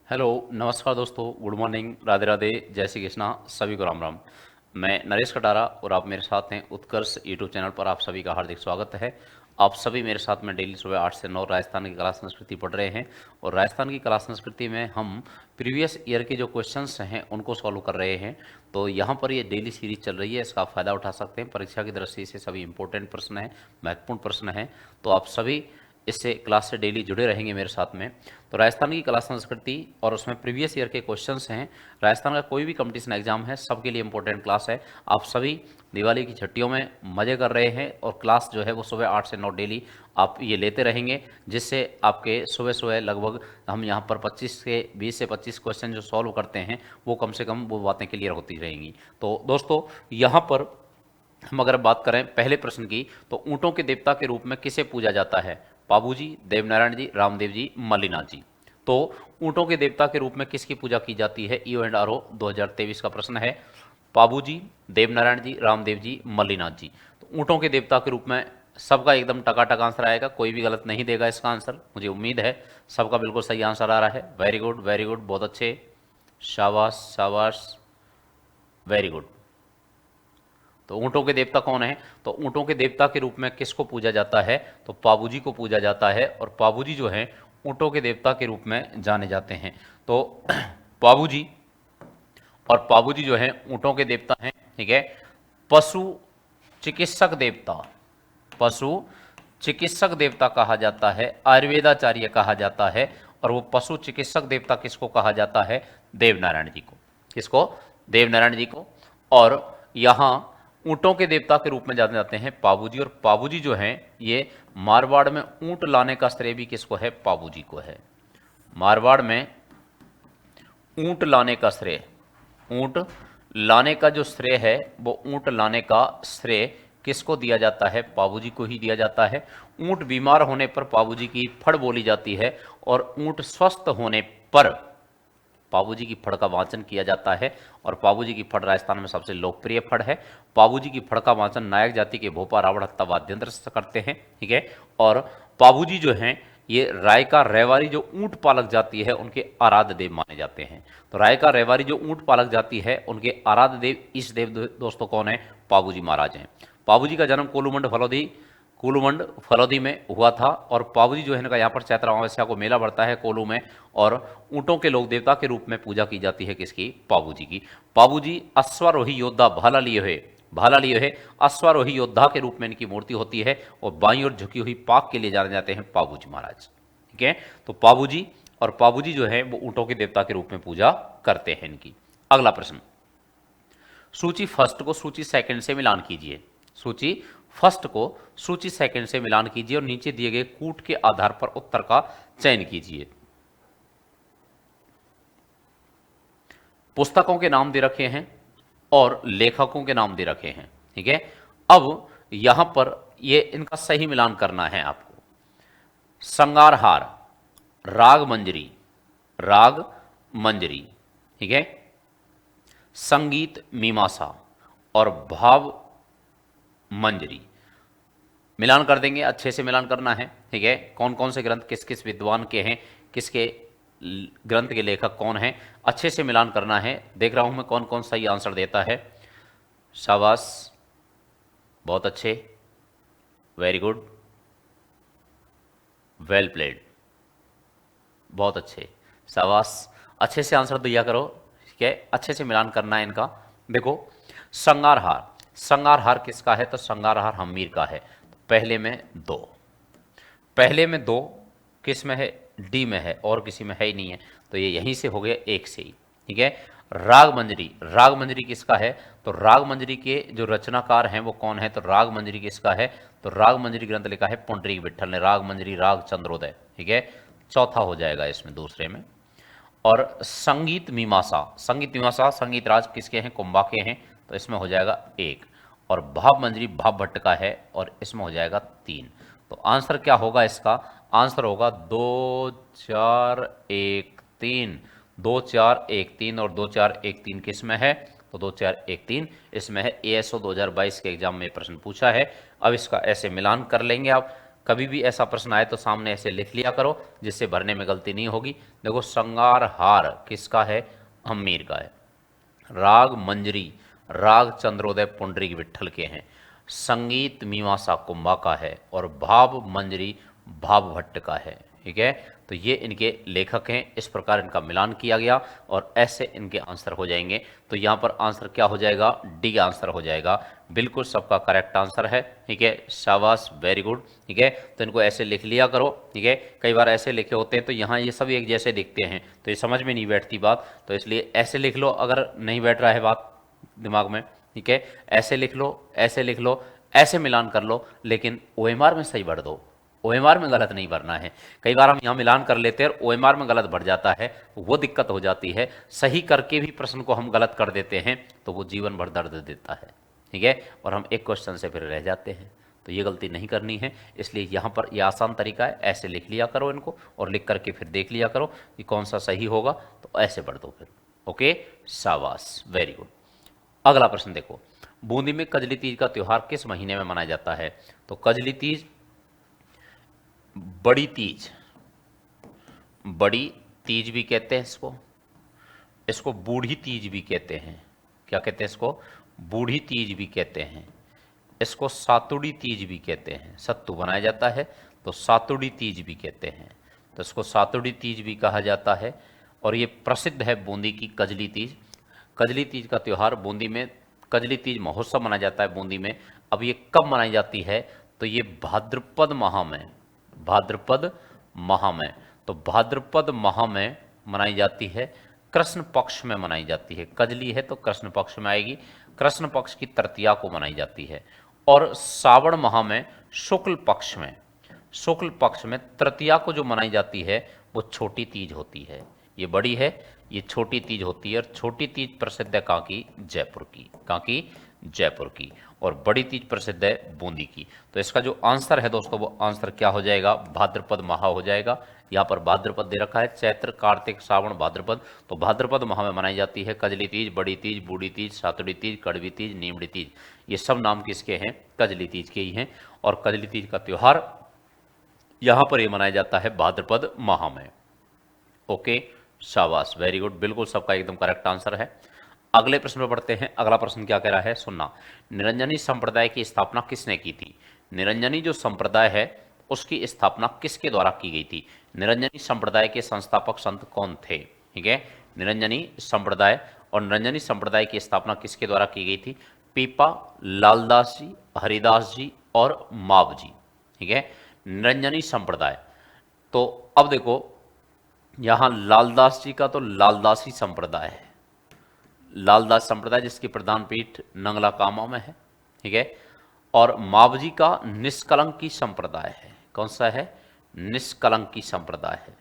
Hello, नमस्कार दोस्तों, good morning, Radhe Radhe, जय श्री कृष्णा, सभी को राम राम। मैं नरेश कटारा और आप मेरे साथ हैं उत्कर्ष यूट्यूब चैनल पर। आप सभी का हार्दिक स्वागत है। आप सभी मेरे साथ में डेली सुबह 8 से 9 राजस्थान की कला संस्कृति पढ़ रहे हैं और राजस्थान की कला संस्कृति में हम प्रीवियस ईयर के जो क्वेश्चंस हैं उनको सॉल्व कर रहे हैं। तो यहाँ पर ये डेली सीरीज चल रही है, इसका आप फ़ायदा उठा सकते हैं। परीक्षा की दृष्टि से सभी इंपॉर्टेंट प्रश्न हैं, महत्वपूर्ण प्रश्न हैं। तो आप सभी इससे क्लास से डेली जुड़े रहेंगे मेरे साथ में। तो राजस्थान की कला संस्कृति और उसमें प्रीवियस ईयर के क्वेश्चंस हैं। राजस्थान का कोई भी कंपटीशन एग्जाम है, सबके लिए इंपॉर्टेंट क्लास है। आप सभी दिवाली की छुट्टियों में मज़े कर रहे हैं और क्लास जो है वो सुबह 8 से 9 डेली आप ये लेते रहेंगे, जिससे आपके सुबह सुबह लगभग हम यहाँ पर 20 से 25 क्वेश्चन जो सॉल्व करते हैं वो कम से कम वो बातें क्लियर होती रहेंगी। तो दोस्तों, यहाँ पर हम अगर बात करें पहले प्रश्न की, तो ऊँटों के देवता के रूप में किसे पूजा जाता है? पाबूजी, देवनारायण जी, रामदेव जी, मल्लीनाथ जी। तो ऊँटों के देवता के रूप में किसकी पूजा की जाती है? ईओ एंड आरओ 2023 का प्रश्न है। पाबूजी, देवनारायण जी, रामदेव जी, मल्लीनाथ जी। तो ऊँटों के देवता के रूप में सबका एकदम टकाटक आंसर आएगा, कोई भी गलत नहीं देगा इसका आंसर, मुझे उम्मीद है सबका बिल्कुल सही आंसर आ रहा है। वेरी गुड, वेरी गुड, बहुत अच्छे, शाबाश शाबाश, वेरी गुड। तो ऊँटों के देवता कौन है? तो ऊँटों के देवता के रूप में किसको पूजा जाता है? तो पाबूजी को पूजा जाता है और पाबूजी जो है ऊँटों के देवता के रूप में जाने जाते हैं। तो पाबूजी और पाबूजी जो है ऊँटों के देवता हैं, ठीक है। पशु चिकित्सक देवता, पशु चिकित्सक देवता कहा जाता है, आयुर्वेदाचार्य कहा जाता है। और वो पशु चिकित्सक देवता किसको कहा जाता है? देवनारायण जी को। किसको? देवनारायण जी को। और यहाँ ऊँटों के देवता के रूप में जाने जाते हैं पाबूजी, और पाबूजी जो हैं ये मारवाड़ में ऊँट लाने का श्रेय भी किसको है? पाबूजी को है। मारवाड़ में ऊँट लाने का श्रेय, ऊँट लाने का जो श्रेय है वो ऊँट लाने का श्रेय किसको दिया जाता है? पाबूजी को ही दिया जाता है। ऊँट बीमार होने पर पाबूजी की फड़ बोली जाती है और ऊँट स्वस्थ होने पर पाबूजी की फड़ का वाचन किया जाता है। और पाबूजी की फड़ राजस्थान में सबसे लोकप्रिय फड़ है। पाबूजी की फड़ का वाचन नायक जाति के भोपा रावण हत्ता वाद्यंत्र से करते हैं, ठीक है। और पाबूजी जो हैं ये रायका रेवारी जो ऊंट पालक जाति है उनके आराध्य देव माने जाते हैं। तो रायका रेवारी जो ऊंट पालक जाति है उनके आराध्य देव इस देव दोस्तों कौन है? पाबूजी महाराज हैं। पाबूजी का जन्म कोलूमंड फलोदी में हुआ था। और पाबूजी जो है इनका यहाँ पर चैत्र अमावस्या को मेला बढ़ता है कोलू में, और ऊँटों के लोक देवता के रूप में पूजा की जाती है किसकी? पाबूजी की। पाबूजी अश्वारोही योद्धा भाला लिए हुए अश्वारोही योद्धा के रूप में इनकी मूर्ति होती है और बाईं ओर झुकी हुई पाक के लिए जाने जाते हैं पाबूजी महाराज, ठीक है। तो पाबूजी और पाबूजी जो है वो ऊँटों के देवता के रूप में पूजा करते हैं इनकी। अगला प्रश्न, सूची फर्स्ट को सूची सेकंड से मिलान कीजिए। सूची फर्स्ट को सूची सेकंड से मिलान कीजिए और नीचे दिए गए कूट के आधार पर उत्तर का चयन कीजिए। पुस्तकों के नाम दे रखे हैं और लेखकों के नाम दे रखे हैं, ठीक है। अब यहां पर ये इनका सही मिलान करना है आपको। संगारहार, राग मंजरी, ठीक है। संगीत मीमांसा और भाव मंजरी, मिलान कर देंगे, अच्छे से मिलान करना है, ठीक है। कौन कौन से ग्रंथ किस किस विद्वान के हैं, किसके ग्रंथ के लेखक कौन हैं, अच्छे से मिलान करना है। देख रहा हूं मैं कौन कौन सही आंसर देता है। शाबाश, बहुत अच्छे, वेरी गुड, वेल प्लेड, बहुत अच्छे, शाबाश, अच्छे से आंसर दिया करो, ठीक है। अच्छे से मिलान करना है इनका। देखो, संगारहार किसका है? तो संगारहार हम्मीर का है। पहले में दो किस में है? डी में है, और किसी में है ही नहीं है, तो ये यहीं से हो गया एक से ही, ठीक है। राग मंजरी किसका है? तो राग मंजरी के जो रचनाकार हैं वो कौन है? तो राग मंजरी किसका है? तो राग मंजरी ग्रंथ लिखा है पुंडरीक विठल ने, राग मंजरी राग चंद्रोदय, ठीक है। चौथा हो जाएगा इसमें, दूसरे में। और संगीत मीमांसा संगीत राज किसके हैं? कुंभा के हैं, तो इसमें हो जाएगा एक। और भाव मंजरी भाव भट्ट का है और इसमें हो जाएगा 3। तो आंसर क्या होगा इसका? आंसर होगा 2 4 1 3, 2 4 1 3, और 2 4 1 3 किस में है? तो 2 4 1 3 इसमें है। ASO 2022 के एग्जाम में प्रश्न पूछा है। अब इसका ऐसे मिलान कर लेंगे आप, कभी भी ऐसा प्रश्न आए तो सामने ऐसे लिख लिया करो जिससे भरने में गलती नहीं होगी। देखो श्रृंगार हार किसका है, हम्मीर का है। राग मंजरी राग चंद्रोदय पुंडरीक विट्ठल के हैं। संगीत मीमांसा कुंभा का है और भाव मंजरी भाव भट्ट का है। ठीक है, तो ये इनके लेखक हैं। इस प्रकार इनका मिलान किया गया और ऐसे इनके आंसर हो जाएंगे। तो यहाँ पर आंसर क्या हो जाएगा, डी आंसर हो जाएगा। बिल्कुल सबका करेक्ट आंसर है। ठीक है, शाबाश, वेरी गुड। ठीक है, तो इनको ऐसे लिख लिया करो। ठीक है, कई बार ऐसे लिखे होते हैं तो यहाँ ये सब एक जैसे दिखते हैं तो ये समझ में नहीं बैठती बात, तो इसलिए ऐसे लिख लो अगर नहीं बैठ रहा है बात दिमाग में। ठीक है, ऐसे लिख लो, ऐसे लिख लो, ऐसे मिलान कर लो, लेकिन ओएमआर में सही भर दो, ओएमआर में गलत नहीं भरना है। कई बार हम यहाँ मिलान कर लेते हैं और ओएमआर में गलत भर जाता है, वो दिक्कत हो जाती है। सही करके भी प्रश्न को हम गलत कर देते हैं तो वो जीवन भर दर्द देता है। ठीक है, और हम एक क्वेश्चन से फिर रह जाते हैं, तो ये गलती नहीं करनी है। इसलिए यहाँ पर ये आसान तरीका है, ऐसे लिख लिया करो इनको और लिख करके फिर देख लिया करो कि कौन सा सही होगा, तो ऐसे भर दो फिर। ओके, शाबाश, वेरी गुड। अगला प्रश्न देखो, बूंदी में कजली तीज का त्योहार किस महीने में मनाया जाता है? तो कजली तीज, बड़ी तीज, बड़ी तीज भी कहते हैं इसको, इसको बूढ़ी तीज भी कहते हैं। क्या कहते हैं इसको? बूढ़ी तीज भी कहते हैं। इसको सातुड़ी तीज भी कहते हैं, सत्तू बनाया जाता है तो सातुड़ी तीज भी कहते हैं, तो इसको सातुड़ी तीज भी कहा जाता है। और ये प्रसिद्ध है बूंदी की कजली तीज। कजली तीज का त्यौहार बूंदी में, कजली तीज महोत्सव मनाया जाता है बूंदी में। अब ये कब मनाई जाती है? तो ये भाद्रपद माह में, भाद्रपद माह में, तो भाद्रपद माह में मनाई जाती है, कृष्ण पक्ष में मनाई जाती है। कजली है तो कृष्ण पक्ष में आएगी, कृष्ण पक्ष की तृतीया को मनाई जाती है। और श्रावण माह में शुक्ल पक्ष में, शुक्ल पक्ष में तृतीया को जो मनाई जाती है वो छोटी तीज होती है। ये बड़ी है, ये छोटी तीज होती है। और छोटी तीज प्रसिद्ध है कहाँ की? जयपुर की। कहाँ की? जयपुर की। और बड़ी तीज प्रसिद्ध है बूंदी की। तो इसका जो आंसर है दोस्तों, वो आंसर क्या हो जाएगा? भाद्रपद माह हो जाएगा। यहाँ पर भाद्रपद दे रखा है, चैत्र कार्तिक श्रावण भाद्रपद, तो भाद्रपद माह में मनाई जाती है कजली तीज, बड़ी तीज, बूढ़ी तीज, सातुड़ी तीज, कड़वी तीज, नीमड़ी तीज। ये सब नाम किसके हैं? कजली तीज के ही हैं। और कजली तीज का त्यौहार यहाँ पर ये मनाया जाता है भाद्रपद माह में। ओके, शाबाश, वेरी गुड, बिल्कुल सबका एकदम करेक्ट आंसर है। अगले प्रश्न पर बढ़ते हैं। अगला प्रश्न क्या कह रहा है, सुनना। निरंजनी संप्रदाय की स्थापना किसने की थी? निरंजनी जो संप्रदाय है उसकी स्थापना किसके द्वारा की गई थी? निरंजनी संप्रदाय के संस्थापक संत कौन थे? ठीक है, निरंजनी संप्रदाय, और निरंजनी संप्रदाय की स्थापना किसके द्वारा की गई थी? पीपा, लालदास जी, हरिदास जी और माव जी। ठीक है, निरंजनी संप्रदाय। तो अब देखो यहां लालदास जी का तो लालदासी संप्रदाय है, लालदास संप्रदाय जिसकी प्रधान पीठ नंगला कामा में है। ठीक है, और मावजी का निष्कलंकी संप्रदाय है। कौन सा है? निष्कलंकी संप्रदाय है,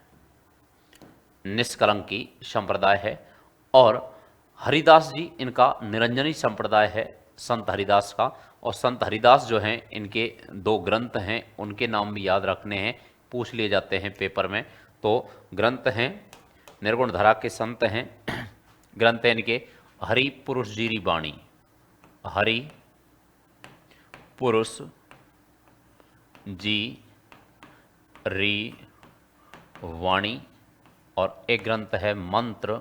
निष्कलंकी संप्रदाय है। और हरिदास जी इनका निरंजनी संप्रदाय है, संत हरिदास का। और संत हरिदास जो हैं इनके दो ग्रंथ हैं, उनके नाम भी याद रखने हैं, पूछ लिए जाते हैं पेपर में। तो ग्रंथ हैं, निर्गुण धरा के संत हैं, ग्रंथ हैं इनके हरि पुरुष जीरी वाणी, हरि पुरुष जी री वाणी। और एक ग्रंथ है मंत्र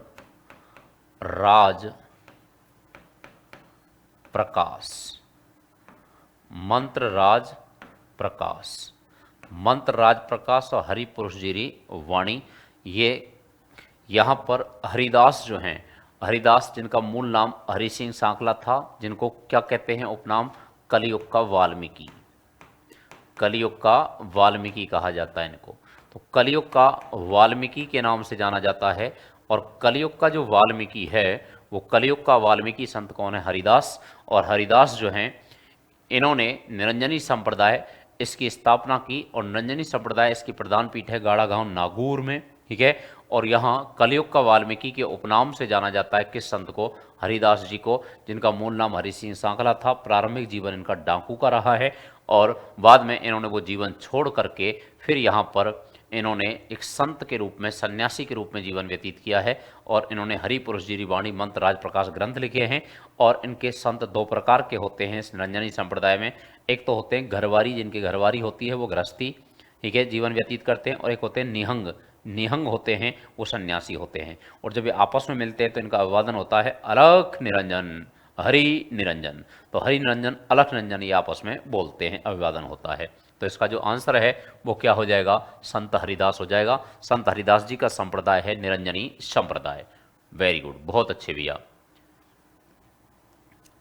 राज प्रकाश, मंत्र राज प्रकाश, मंत्र राज प्रकाश और हरि पुरुष जीरी वाणी। ये यहाँ पर हरिदास जो हैं, हरिदास जिनका मूल नाम हरि सिंह सांकला था, जिनको क्या कहते हैं उपनाम? कलियुग का वाल्मीकि, कलियुग का वाल्मीकि कहा जाता है इनको। तो कलियुग का वाल्मीकि के नाम से जाना जाता है। और कलियुग का जो वाल्मीकि है वो कलियुग का वाल्मीकि संत कौन है? हरिदास। और हरिदास जो हैं इन्होंने निरंजनी संप्रदाय इसकी स्थापना की, और निरंजनी संप्रदाय इसकी प्रधान पीठ है गाड़ा गांव नागौर में। ठीक है, और यहाँ कलियुग का वाल्मीकि के उपनाम से जाना जाता है किस संत को? हरिदास जी को, जिनका मूल नाम हरि सिंह सांकला था। प्रारंभिक जीवन इनका डाकू का रहा है और बाद में इन्होंने वो जीवन छोड़ करके फिर यहाँ पर इन्होंने एक संत के रूप में, सन्यासी के रूप में जीवन व्यतीत किया है। और इन्होंने हरि पुरुष जीरी वाणी, मंत्र राज प्रकाश ग्रंथ लिखे हैं। और इनके संत दो प्रकार के होते हैं इस निरंजनी संप्रदाय में। एक तो होते हैं घरवारी, जिनकी घरवारी होती है वो गृहस्थी ठीक है, जीवन व्यतीत करते हैं, और एक होते हैं निहंग। निहंग होते हैं वो सन्यासी होते हैं, और जब ये आपस में मिलते हैं तो इनका अभिवादन होता है अलख निरंजन, हरि निरंजन। तो हरि निरंजन, अलख निरंजन, ये आपस में बोलते हैं, अभिवादन होता है। तो इसका जो आंसर है वो क्या हो जाएगा, संत हरिदास हो जाएगा। संत हरिदास जी का संप्रदाय है निरंजनी संप्रदाय। वेरी गुड, बहुत अच्छे भैया।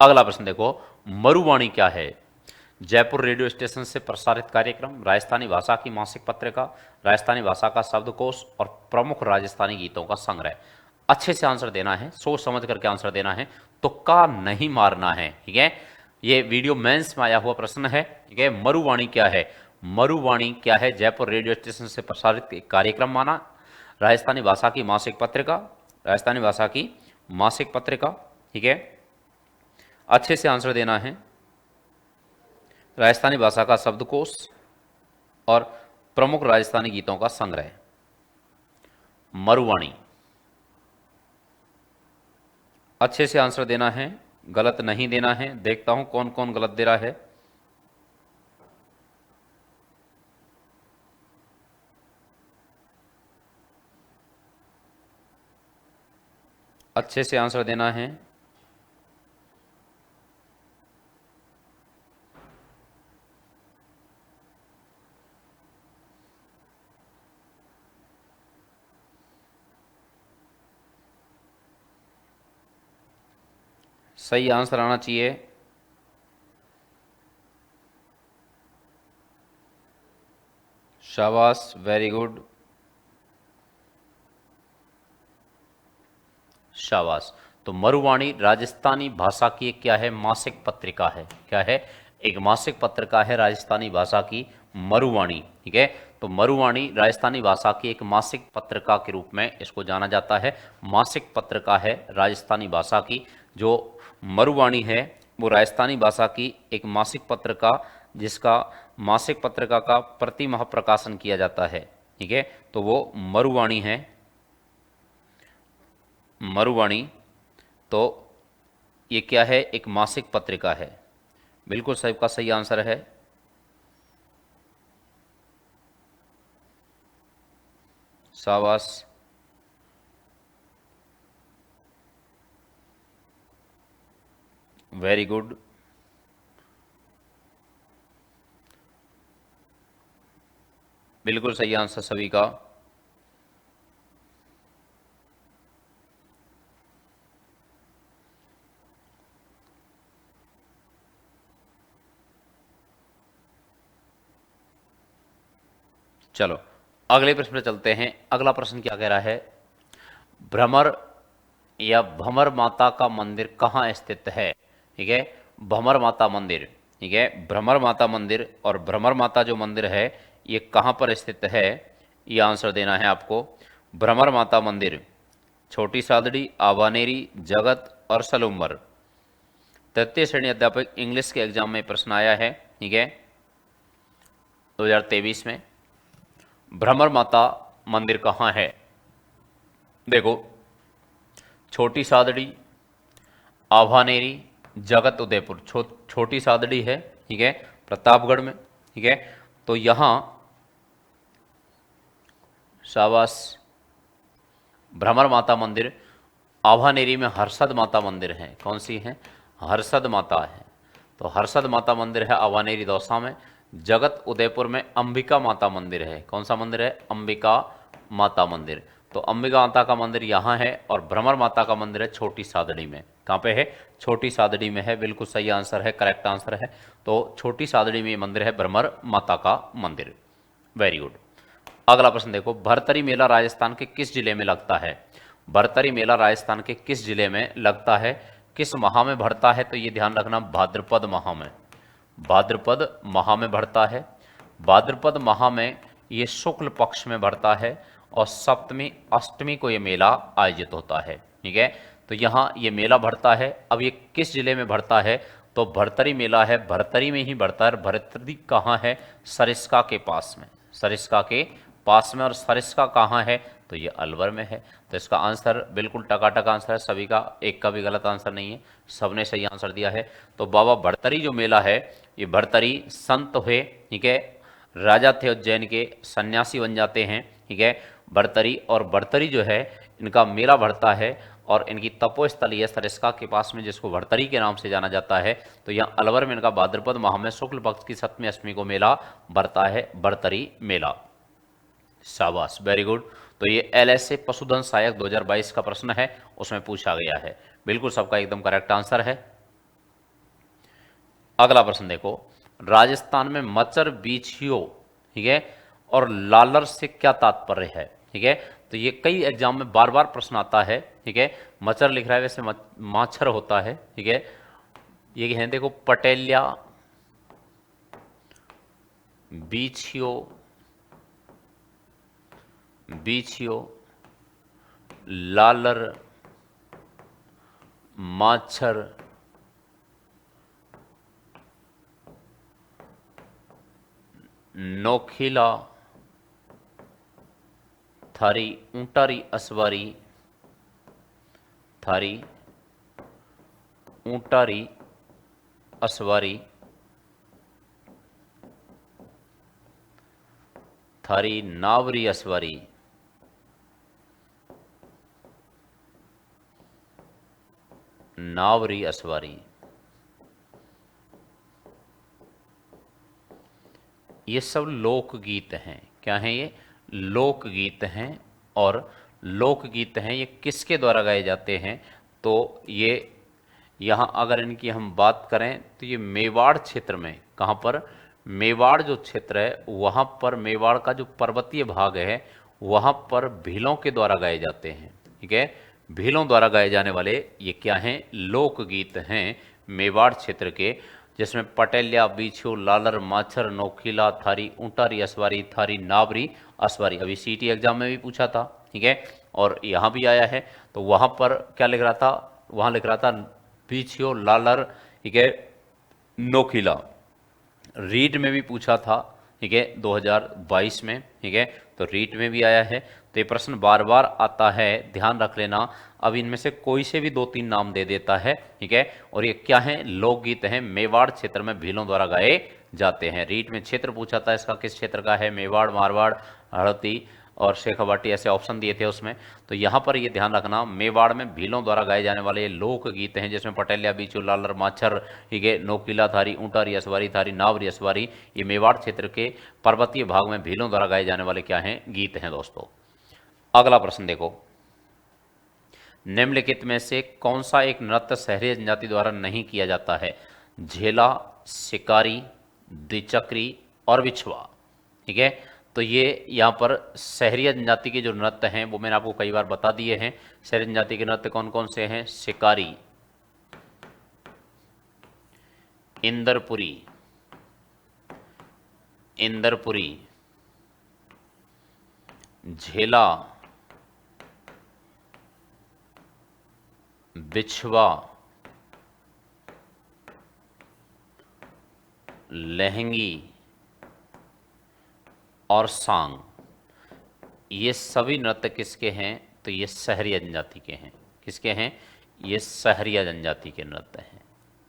अगला प्रश्न देखो, मरुवाणी क्या है? जयपुर रेडियो स्टेशन से प्रसारित कार्यक्रम, राजस्थानी भाषा की मासिक पत्रिका, राजस्थानी भाषा का शब्दकोश, और प्रमुख राजस्थानी गीतों का संग्रह। अच्छे से आंसर देना है, सोच समझ करके आंसर देना है, तुक्का नहीं मारना है, ठीक है। ये वीडियो मेंस में आया हुआ प्रश्न है, ठीक है। मरुवाणी क्या है? मरुवाणी क्या है? जयपुर रेडियो स्टेशन से प्रसारित एक कार्यक्रम माना, राजस्थानी भाषा की मासिक पत्रिका, राजस्थानी भाषा की मासिक पत्रिका, ठीक है। अच्छे से आंसर देना है, राजस्थानी भाषा का शब्दकोश और प्रमुख राजस्थानी गीतों का संग्रह। मरुवाणी, अच्छे से आंसर देना है, गलत नहीं देना है। देखता हूं कौन कौन गलत दे रहा है। अच्छे से आंसर देना है। सही आंसर आना चाहिए। शाबाश, वेरी गुड, शाबाश। तो मरुवाणी राजस्थानी भाषा की एक क्या है, मासिक पत्रिका है। क्या है? एक मासिक पत्रिका है राजस्थानी भाषा की, मरुवाणी, ठीक है। तो मरुवाणी राजस्थानी भाषा की एक मासिक पत्रिका के रूप में इसको जाना जाता है। मासिक पत्रिका है राजस्थानी भाषा की। जो मरुवाणी है वो राजस्थानी भाषा की एक मासिक पत्रिका, जिसका मासिक पत्रिका का प्रति माह प्रकाशन किया जाता है, ठीक है। तो वो मरुवाणी है, मरुवाणी। तो ये क्या है, एक मासिक पत्रिका है। बिल्कुल सही का सही आंसर है। शाबाश, वेरी गुड। बिल्कुल सही आंसर सभी का। चलो अगले प्रश्न पे चलते हैं। अगला प्रश्न क्या कह रहा है, भ्रमर या भमर माता का मंदिर कहाँ स्थित है? ठीक है, भमर माता मंदिर, ठीक है। भ्रमर माता मंदिर और भ्रमर माता जो मंदिर है ये कहाँ पर स्थित है, ये आंसर देना है आपको। भ्रमर माता मंदिर छोटी सादड़ी, आवानेरी, जगत और सलूम्बर। तृतीय श्रेणी अध्यापक इंग्लिश के एग्जाम में प्रश्न आया है, ठीक है, 2023 में। भ्रमर माता मंदिर कहाँ है? देखो, छोटी सादड़ी, आभानेरी, जगत उदयपुर। छोटी सादड़ी है, ठीक है, प्रतापगढ़ में, ठीक है। तो यहाँ शाबाश, भ्रमर माता मंदिर। आभानेरी में हर्षद माता मंदिर है। कौन सी है? हर्षद माता है। तो हर्षद माता मंदिर है आभानेरी दौसा में। जगत उदयपुर में अंबिका माता मंदिर है। कौन सा मंदिर है? अंबिका माता मंदिर। तो अंबिका माता का मंदिर यहाँ है और भ्रमर माता का मंदिर है छोटी सादड़ी में। कहाँ पे है? छोटी सादड़ी में है। बिल्कुल सही आंसर है, करेक्ट आंसर है। तो छोटी सादड़ी में मंदिर है भ्रमर माता का मंदिर। Very good. अगला प्रश्न देखो, भरतरी मेला राजस्थान के किस जिले में लगता है? भरतरी मेला राजस्थान के किस जिले में लगता है? किस माह में भरता है? तो ये ध्यान रखना, भाद्रपद माह में। भाद्रपद माह में भरता है। भाद्रपद माह में ये शुक्ल पक्ष में भरता है और सप्तमी अष्टमी को ये मेला आयोजित होता है, ठीक है। तो यहाँ ये मेला भरता है। अब ये किस जिले में भरता है? तो भरतरी मेला है, भरतरी में ही भरता है। भरतरी कहाँ है? सरिस्का के पास में, सरिस्का के पास में। और सरिस्का कहाँ है? तो ये अलवर में है। तो इसका आंसर बिल्कुल टकाटक आंसर है सभी का, एक का भी गलत आंसर नहीं है, सबने सही आंसर दिया है। तो बाबा भरतरी जो मेला है, ये भरतरी संत हुए, ठीक है, राजा थे उज्जैन के, सन्यासी बन जाते हैं, ठीक है। भर्तरी, और भर्तरी जो है इनका मेला भरता है और इनकी तपोस्थली है सरिस्का के पास में, जिसको भर्तरी के नाम से जाना जाता है। तो यहाँ अलवर में इनका भाद्रपद माह में शुक्ल पक्ष की 7वीं अष्टमी को मेला भरता है, भर्तरी मेला। शाबाश, वेरी गुड। तो ये एलएसए पशुधन सहायक 2022 का प्रश्न है, उसमें पूछा गया है। बिल्कुल सबका एकदम करेक्ट आंसर है। अगला प्रश्न देखो, राजस्थान में मचर, बीछियो, ठीक है, और लालर से क्या तात्पर्य है, ठीक है। तो ये कई एग्जाम में बार बार प्रश्न आता है, ठीक है। मचर लिख रहा है, वैसे माछर होता है, ठीक है। ये है देखो, पटेलिया, बीछियो, बीछियो, लालर, माछर, नोखिला, थारी ऊंटारी असवारी, थारी ऊंटारी असवारी, थारी नावरी असवारी, नावरी असवारी। ये सब लोकगीत हैं। क्या हैं ये? लोकगीत हैं। और लोकगीत हैं, ये किसके द्वारा गाए जाते हैं? तो ये यहाँ अगर इनकी हम बात करें तो ये मेवाड़ क्षेत्र में, कहाँ पर? मेवाड़ जो क्षेत्र है वहाँ पर, मेवाड़ का जो पर्वतीय भाग है वहाँ पर भीलों के द्वारा गाए जाते हैं, ठीक है। भीलों द्वारा गाए जाने वाले ये क्या हैं? लोकगीत हैं मेवाड़ क्षेत्र के, जिसमें पटेलिया, बीछू, लालर, माछर, नोखिला, थारी ऊंटारी असवारी, थारी नावरी असवारी। अभी सीटी एग्जाम में भी पूछा था, ठीक है, और यहाँ भी आया है। तो वहाँ पर क्या लिख रहा था? वहाँ लिख रहा था बीछियो, लालर, ठीक है, नोखिला। रीट में भी पूछा था, ठीक है, 2022 में, ठीक है। तो रीट में भी आया है। तो ये प्रश्न बार बार आता है, ध्यान रख लेना। अब इनमें से कोई से भी 2-3 नाम दे देता है, ठीक है। और ये क्या है? लोकगीत हैं, मेवाड़ क्षेत्र में भीलों द्वारा गाए जाते हैं। रीट में क्षेत्र पूछा था, इसका किस क्षेत्र का है? मेवाड़, मारवाड़, हड़ती और शेखावाटी, ऐसे ऑप्शन दिए थे उसमें। तो यहाँ पर ये ध्यान रखना, मेवाड़ में भीलों द्वारा गाए जाने वाले लोकगीत हैं, जिसमें पटेलिया, बीचू, लालर, माछर, ठीक है, नोकिला, थारी ऊंटारी असवारी, थारी नावरी असवारी, ये मेवाड़ क्षेत्र के पर्वतीय भाग में भीलों द्वारा गाए जाने वाले क्या हैं? गीत हैं दोस्तों। अगला प्रश्न देखो, निम्नलिखित में से कौन सा एक नृत्य शहरी जनजाति द्वारा नहीं किया जाता है? झेला, शिकारी, द्विचक्री और बिछुआ, ठीक है। तो ये यहाँ पर शहरी जनजाति के जो नृत्य हैं वो मैंने आपको कई बार बता दिए हैं। शहरी जनजाति के नृत्य कौन कौन से हैं? शिकारी, इंदरपुरी, इंदरपुरी, झेला, बिछवा, लहंगी और सांग। ये सभी नृत्य किसके हैं? तो ये शहरी जनजाति के हैं। किसके हैं? ये शहरिया जनजाति के नृत्य हैं,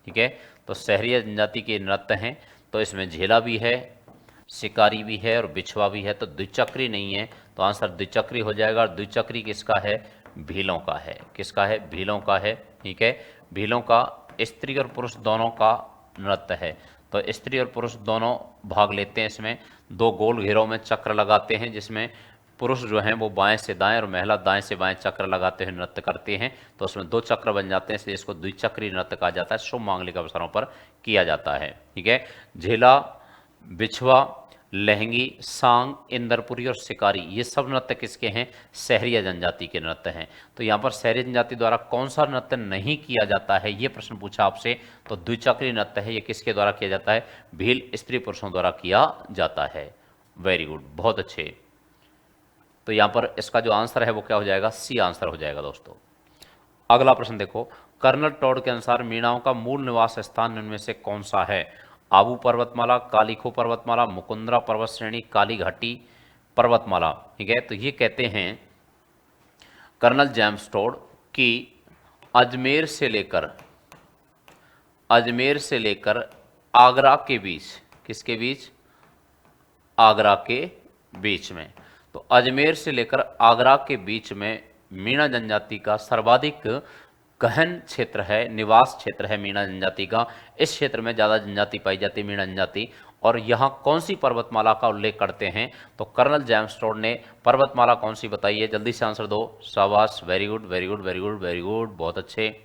ठीक है। तो शहरिया जनजाति के नृत्य हैं। तो इसमें झेला भी है, शिकारी भी है और बिछवा भी है। तो द्विचक्री नहीं है, तो आंसर द्विचक्री हो जाएगा। और द्विचक्री किसका है? भीलों का है। किसका है? भीलों का है, ठीक है। भीलों का स्त्री और पुरुष दोनों का नृत्य है। तो स्त्री और पुरुष दोनों भाग लेते हैं इसमें। 2 गोल घेरों में चक्र लगाते हैं, जिसमें पुरुष जो हैं वो बाएं से दाएं और महिला दाएं से बाएं चक्र लगाते हुए नृत्य करते हैं। तो उसमें 2 चक्र बन जाते हैं, इसलिए इसको द्विचक्री नृत्य कहा जाता है। शुभ मांगलिक अवसरों पर किया जाता है, ठीक है। झेला, बिछवा, लहंगी, सांग, इंदरपुरी और शिकारी, ये सब नृत्य किसके हैं? शहरिया जनजाति के नृत्य हैं। तो यहाँ पर शहरी जनजाति द्वारा कौन सा नृत्य नहीं किया जाता है, ये प्रश्न पूछा आपसे। तो द्विचक्री नृत्य है, ये किसके द्वारा किया जाता है? भील स्त्री पुरुषों द्वारा किया जाता है। वेरी गुड, बहुत अच्छे। तो यहाँ पर इसका जो आंसर है वो क्या हो जाएगा? सी आंसर हो जाएगा दोस्तों। अगला प्रश्न देखो, कर्नल टॉड के अनुसार मीणाओं का मूल निवास स्थान इनमें से कौन सा है? आबू पर्वतमाला, कालीखो पर्वतमाला, मुकुंदरा पर्वत श्रेणी, काली घाटी पर्वतमाला, ठीक है। तो ये कहते हैं कर्नल जेम्स टॉड कि अजमेर से लेकर आगरा के बीच, किसके बीच? आगरा के बीच में। तो अजमेर से लेकर आगरा के बीच में मीणा जनजाति का सर्वाधिक गहन क्षेत्र है, निवास क्षेत्र है मीणा जनजाति का। इस क्षेत्र में ज़्यादा जनजाति पाई जाती है मीणा जनजाति। और यहाँ कौन सी पर्वतमाला का उल्लेख करते हैं, तो कर्नल जेम्स टोड ने पर्वतमाला कौन सी बताई है, जल्दी से आंसर दो। शाबाश, very good very good very good very good, बहुत अच्छे,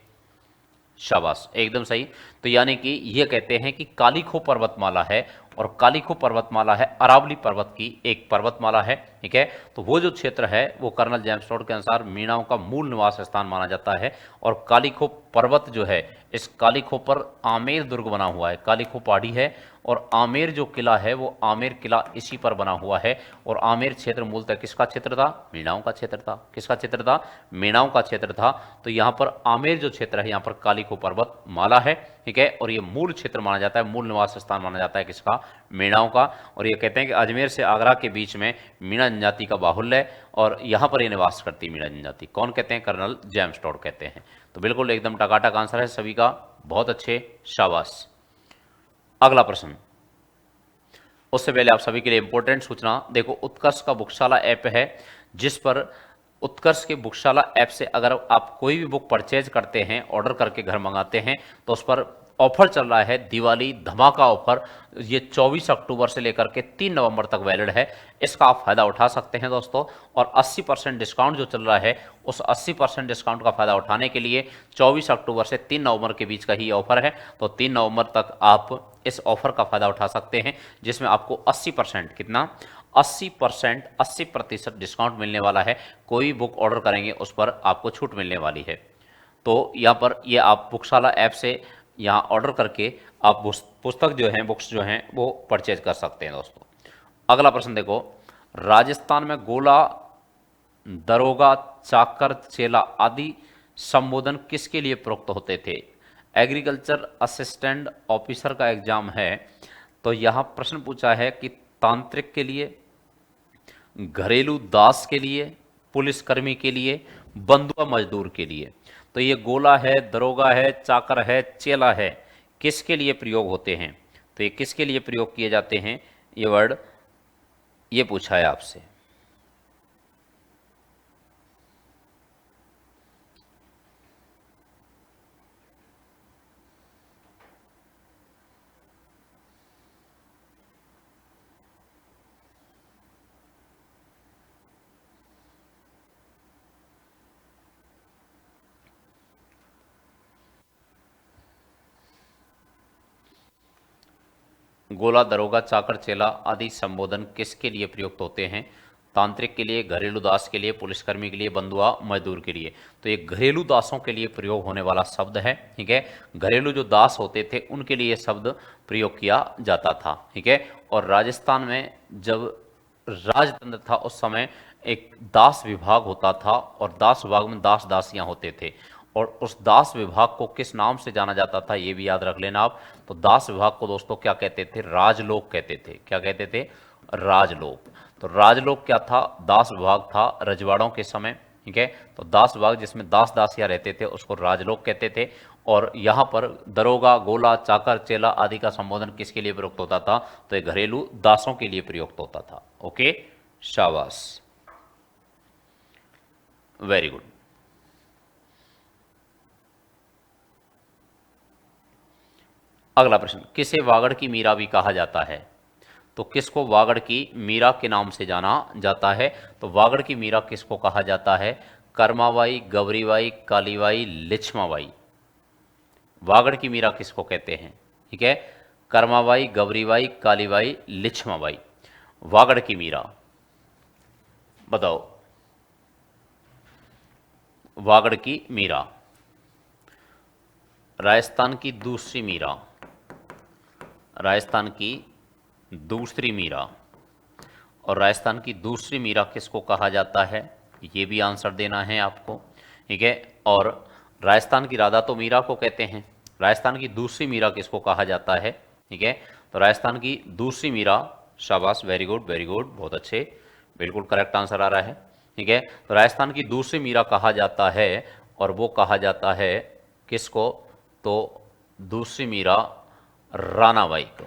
शाबाश, एकदम सही। तो यानी कि ये कहते हैं कि कालीखो पर्वतमाला है, और कालीखो पर्वतमाला है अरावली पर्वत की एक पर्वतमाला है, ठीक है। तो वो जो क्षेत्र है वो कर्नल जेम्स टोड के अनुसार मीणाओं का मूल निवास स्थान माना जाता है। और कालीखो पर्वत जो है, इस कालीखो पर आमेर दुर्ग बना हुआ है, कालीखो पहाड़ी है और आमेर जो किला है वो आमेर किला इसी पर बना हुआ है। और आमेर क्षेत्र मूलतः किसका क्षेत्र था, मीणाओं का क्षेत्र था। किसका क्षेत्र था, मीणाओं का क्षेत्र था। तो यहाँ पर आमेर जो क्षेत्र है यहाँ पर कालीखो पर्वत माला है, ठीक है। और ये मूल क्षेत्र माना जाता है, मूल निवास स्थान माना जाता है किसका, मीणाओं का। और ये कहते हैं कि अजमेर से आगरा के बीच में मीणा जनजाति का बाहुल्य है और यहाँ पर ये निवास करती है मीणा जनजाति। कौन कहते हैं, कर्नल जेम्स टोड कहते हैं। तो बिल्कुल एकदम टकाटक आंसर है सभी का, बहुत अच्छे, शाबाश। अगला प्रश्न, उससे पहले आप सभी के लिए इंपॉर्टेंट सूचना देखो, उत्कर्ष का बुकशाला ऐप है, जिस पर उत्कर्ष के बुकशाला ऐप से अगर आप कोई भी बुक परचेज करते हैं, ऑर्डर करके घर मंगाते हैं, तो उस पर ऑफर चल रहा है, दिवाली धमाका ऑफर। ये 24 अक्टूबर से लेकर के 3 नवंबर तक वैलिड है। इसका आप फायदा उठा सकते हैं दोस्तों। और 80% डिस्काउंट जो चल रहा है, उस 80% डिस्काउंट का फायदा उठाने के लिए 24 अक्टूबर से 3 नवंबर के बीच का ही ऑफर है। तो 3 नवंबर तक आप इस ऑफर का फायदा उठा सकते हैं, जिसमें आपको 80%, कितना, 80%, 80% डिस्काउंट मिलने वाला है। कोई बुक ऑर्डर करेंगे उस पर आपको छूट मिलने वाली है। तो यहाँ पर ये आप बुकशाला ऐप से यहाँ ऑर्डर करके आप पुस्तक जो हैं, बुक्स जो हैं वो परचेज कर सकते हैं दोस्तों। अगला प्रश्न देखो, राजस्थान में गोला, दरोगा, चाकर, चेला आदि संबोधन किसके लिए प्रयुक्त होते थे। एग्रीकल्चर असिस्टेंट ऑफिसर का एग्जाम है, तो यहाँ प्रश्न पूछा है कि तांत्रिक के लिए, घरेलू दास के लिए, पुलिसकर्मी के लिए, बंधुआ मजदूर के लिए। तो ये गोला है, दरोगा है, चाकर है, चेला है, किसके लिए प्रयोग होते हैं, तो ये किसके लिए प्रयोग किए जाते हैं, ये वर्ड ये पूछा है आपसे। गोला, दरोगा, चाकर, चेला आदि संबोधन किसके लिए प्रयुक्त होते हैं, तांत्रिक के लिए, घरेलू दास के लिए, पुलिसकर्मी के लिए, बंधुआ मजदूर के लिए। तो ये घरेलू दासों के लिए प्रयोग होने वाला शब्द है, ठीक है। घरेलू जो दास होते थे उनके लिए शब्द प्रयोग किया जाता था, ठीक है। और राजस्थान में जब राजतंत्र था उस समय एक दास विभाग होता था, और दास विभाग में दास दासियां होते थे। और उस दास विभाग को किस नाम से जाना जाता था ये भी याद रख लेना आप। तो दास विभाग को दोस्तों क्या कहते थे, राजलोक कहते थे। क्या कहते थे, राजलोक। तो राजलोक क्या था, दास विभाग था रजवाड़ों के समय, ठीक है। तो दास विभाग जिसमें दास दासियां रहते थे उसको राजलोक कहते थे। और यहाँ पर दरोगा, गोला, चाकर, चेला आदि का संबोधन किसके लिए प्रयुक्त होता था, तो ये घरेलू दासों के लिए प्रयुक्त होता था। ओके, शाबाश, वेरी गुड। अगला प्रश्न, किसे वागड़ की मीरा भी कहा जाता है, तो किसको वागड़ की मीरा के नाम से जाना जाता है, तो वागड़ की मीरा किसको कहा जाता है, कर्माबाई, गौरीबाई, कालीबाई, लिच्छमाबाई। वागड़ की मीरा किसको कहते हैं, ठीक है, कर्माबाई, गौरीबाई, कालीबाई, लिच्छमाबाई। वागड़ की मीरा बताओ, वागड़ की मीरा, राजस्थान की दूसरी मीरा, राजस्थान की दूसरी मीरा। और राजस्थान की दूसरी मीरा किसको कहा जाता है, ये भी आंसर देना है आपको, ठीक है। और राजस्थान की राधा तो मीरा को कहते हैं, राजस्थान की दूसरी मीरा किसको कहा जाता है, ठीक है। तो राजस्थान की दूसरी मीरा, शाबाश, वेरी गुड वेरी गुड, बहुत अच्छे, बिल्कुल करेक्ट आंसर आ रहा है, ठीक है। तो राजस्थान की दूसरी मीरा कहा जाता है, और वो कहा जाता है किसको, तो दूसरी मीरा रानाबाई को,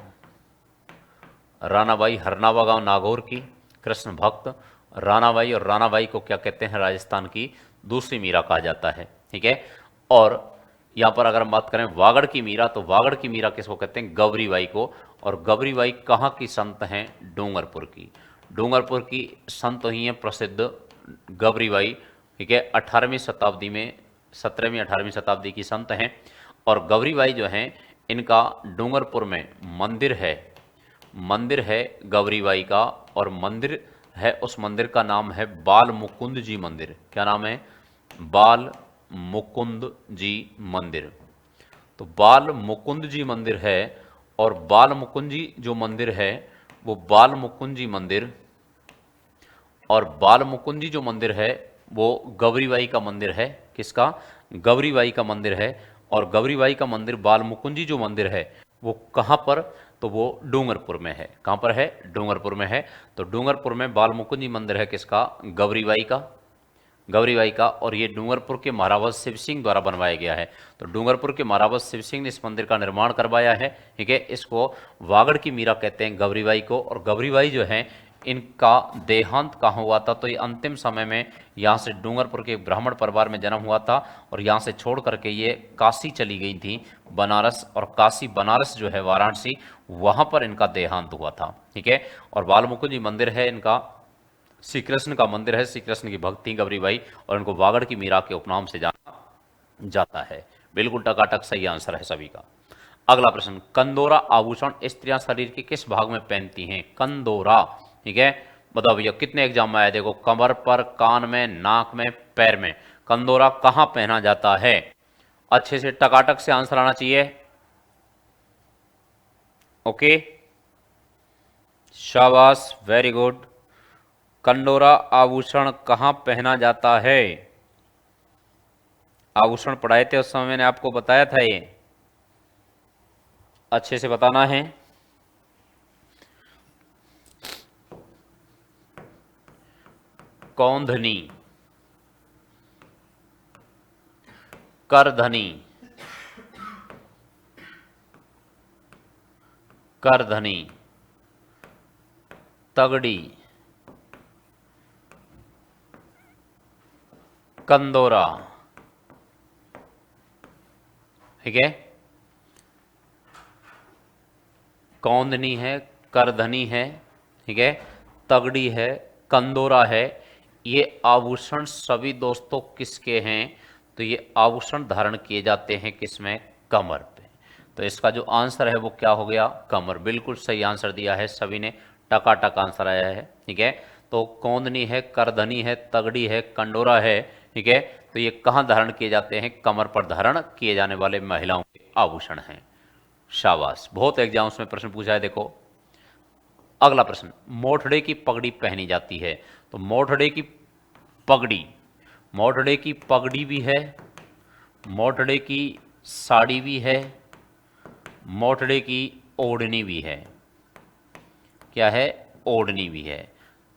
रानाबाई हरनावा गांव नागौर की कृष्ण भक्त रानाबाई, और रानाबाई को क्या कहते हैं, राजस्थान की दूसरी मीरा कहा जाता है। ठीक है। और यहाँ पर अगर हम बात करें वागड़ की मीरा, तो वागड़ की मीरा किसको कहते हैं, गौरीबाई को। और गौरीबाई कहाँ की संत हैं, डूंगरपुर की। डूंगरपुर की संत हुई हैं प्रसिद्ध गौरीबाई। ठीक है। 18वीं शताब्दी में, 17वीं 18वीं शताब्दी की संत हैं। और गौरीबाई जो हैं, इनका डूंगरपुर में मंदिर है गौरीबाई का। और मंदिर है, उस मंदिर का नाम है बाल मुकुंद जी मंदिर। क्या नाम है, बाल मुकुंद जी मंदिर। तो बाल मुकुंद जी मंदिर है। और बाल मुकुंद जी जो मंदिर है, वो बाल मुकुंद जी मंदिर, और बाल मुकुंद जी जो मंदिर है वो गौरीबाई का मंदिर है। किसका, गौरीबाई का मंदिर है। और गौरीबाई का मंदिर बाल मुकुंद जी जो मंदिर है वो कहाँ पर, तो वो डूंगरपुर में है। कहाँ पर है, डूंगरपुर में है। तो डूंगरपुर में बाल मुकुंद जी मंदिर है, किसका, गौरीबाई का, गौरीबाई का। और ये डूंगरपुर के महाराज शिव सिंह द्वारा बनवाया गया है। तो डूंगरपुर के महाराज शिव सिंह ने इस मंदिर का निर्माण करवाया है। ठीक है। इसको वागड़ की मीरा कहते हैं गौरीबाई को। और गौरीबाई जो है, इनका देहांत कहाँ हुआ था, तो ये अंतिम समय में यहाँ से डूंगरपुर के ब्राह्मण परिवार में जन्म हुआ था। और यहाँ से छोड़ करके ये काशी चली गई थी, बनारस। और काशी बनारस जो है वाराणसी, वहाँ पर इनका देहांत हुआ था। ठीक है। और बाल मुकुंद जी मंदिर है इनका, श्री कृष्ण का मंदिर है, श्री कृष्ण की भक्ति गौरीबाई। और इनको वागड़ की मीरा के उपनाम से जाना जाता है। बिल्कुल टकाटक सही आंसर है सभी का। अगला प्रश्न, कंदोरा आभूषण स्त्रियां शरीर के किस भाग में पहनती हैं, कंदोरा। ठीक है। बताओ भैया कितने एग्जाम में आया, देखो कमर पर, कान में, नाक में, पैर में, कंदोरा कहां पहना जाता है। अच्छे से टकाटक से आंसर आना चाहिए। ओके, शाबाश, वेरी गुड। कंडोरा आभूषण कहां पहना जाता है, आभूषण पढ़ाए थे उस समय, मैंने आपको बताया था, ये अच्छे से बताना है। कौंधनी, करधनी, करधनी, तगड़ी, कंदोरा। ठीक है। कौंधनी है, करधनी है, ठीक है, तगड़ी है, कंदोरा है। ये आभूषण सभी दोस्तों किसके हैं, तो ये आभूषण धारण किए जाते हैं किसमें, कमर पे। तो इसका जो आंसर है वो क्या हो गया, कमर। बिल्कुल सही आंसर दिया है सभी ने, टकाटक आंसर आया है। ठीक है। तो कौंधनी है, करधनी है, तगड़ी है, कंडोरा है। ठीक है। तो ये कहाँ धारण किए जाते हैं, कमर पर धारण किए जाने वाले महिलाओं के आभूषण हैं। शाबाश, बहुत एग्जाम्स में प्रश्न पूछा है। देखो अगला प्रश्न, मोठड़े की पगड़ी पहनी जाती है। तो मोठड़े की पगड़ी, मोठड़े की पगड़ी भी है, मोठड़े की साड़ी भी है, मोठड़े की ओढ़नी भी है। क्या है, ओढ़नी भी है।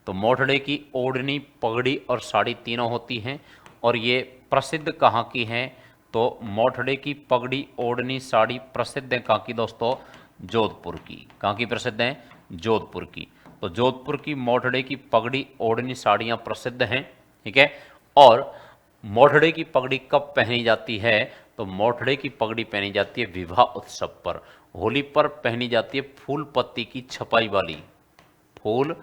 तो मोठड़े की ओढ़नी, पगड़ी और साड़ी तीनों होती हैं। और ये प्रसिद्ध कहाँ की हैं, तो मोठड़े की पगड़ी, ओढ़नी, साड़ी प्रसिद्ध है कहाँ की दोस्तों, जोधपुर की। कहाँ की प्रसिद्ध हैं, जोधपुर की। तो जोधपुर की मोठड़े की पगड़ी, ओढ़नी, साड़ियाँ प्रसिद्ध हैं। ठीक है। और मोठड़े की पगड़ी कब पहनी जाती है, तो मोठड़े की पगड़ी पहनी जाती है विवाह उत्सव पर, होली पर पहनी जाती है फूल पत्ती की छपाई वाली, फूल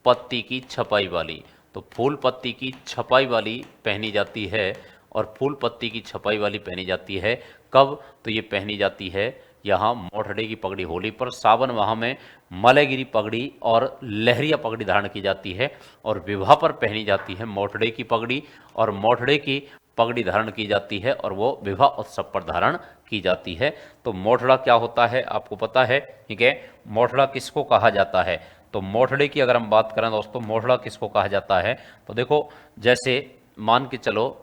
पत्ती की छपाई वाली। तो फूल पत्ती की छपाई वाली पहनी जाती है। और फूल पत्ती की छपाई वाली पहनी जाती है कब, तो ये पहनी जाती है यहाँ मोठड़े की पगड़ी होली पर, सावन माह में मलयगिरी पगड़ी और लहरिया पगड़ी धारण की जाती है। और विवाह पर पहनी जाती है मोठड़े की पगड़ी, और मोठड़े की पगड़ी धारण की जाती है और वो विवाह उत्सव पर धारण की जाती है। तो मोठड़ा क्या होता है आपको पता है। ठीक है। मोठड़ा किसको कहा जाता है, तो मोठड़े की अगर हम बात करें दोस्तों, मोठड़ा किसको कहा जाता है, तो देखो जैसे मान के चलो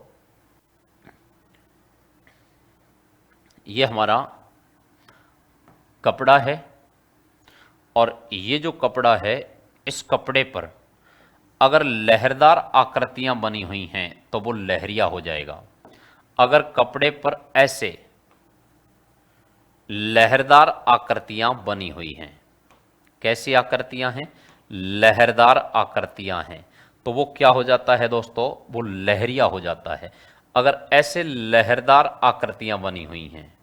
ये हमारा कपड़ा है, और ये जो कपड़ा है, इस कपड़े पर अगर लहरदार आकृतियां बनी हुई हैं तो वो लहरिया हो जाएगा। अगर कपड़े पर ऐसे लहरदार आकृतियां बनी हुई हैं, कैसी आकृतियां हैं? लहरदार आकृतियां हैं। तो वो क्या हो जाता है दोस्तों? वो लहरिया हो जाता है। अगर ऐसे लहरदार आकृतियां बनी हुई हैं,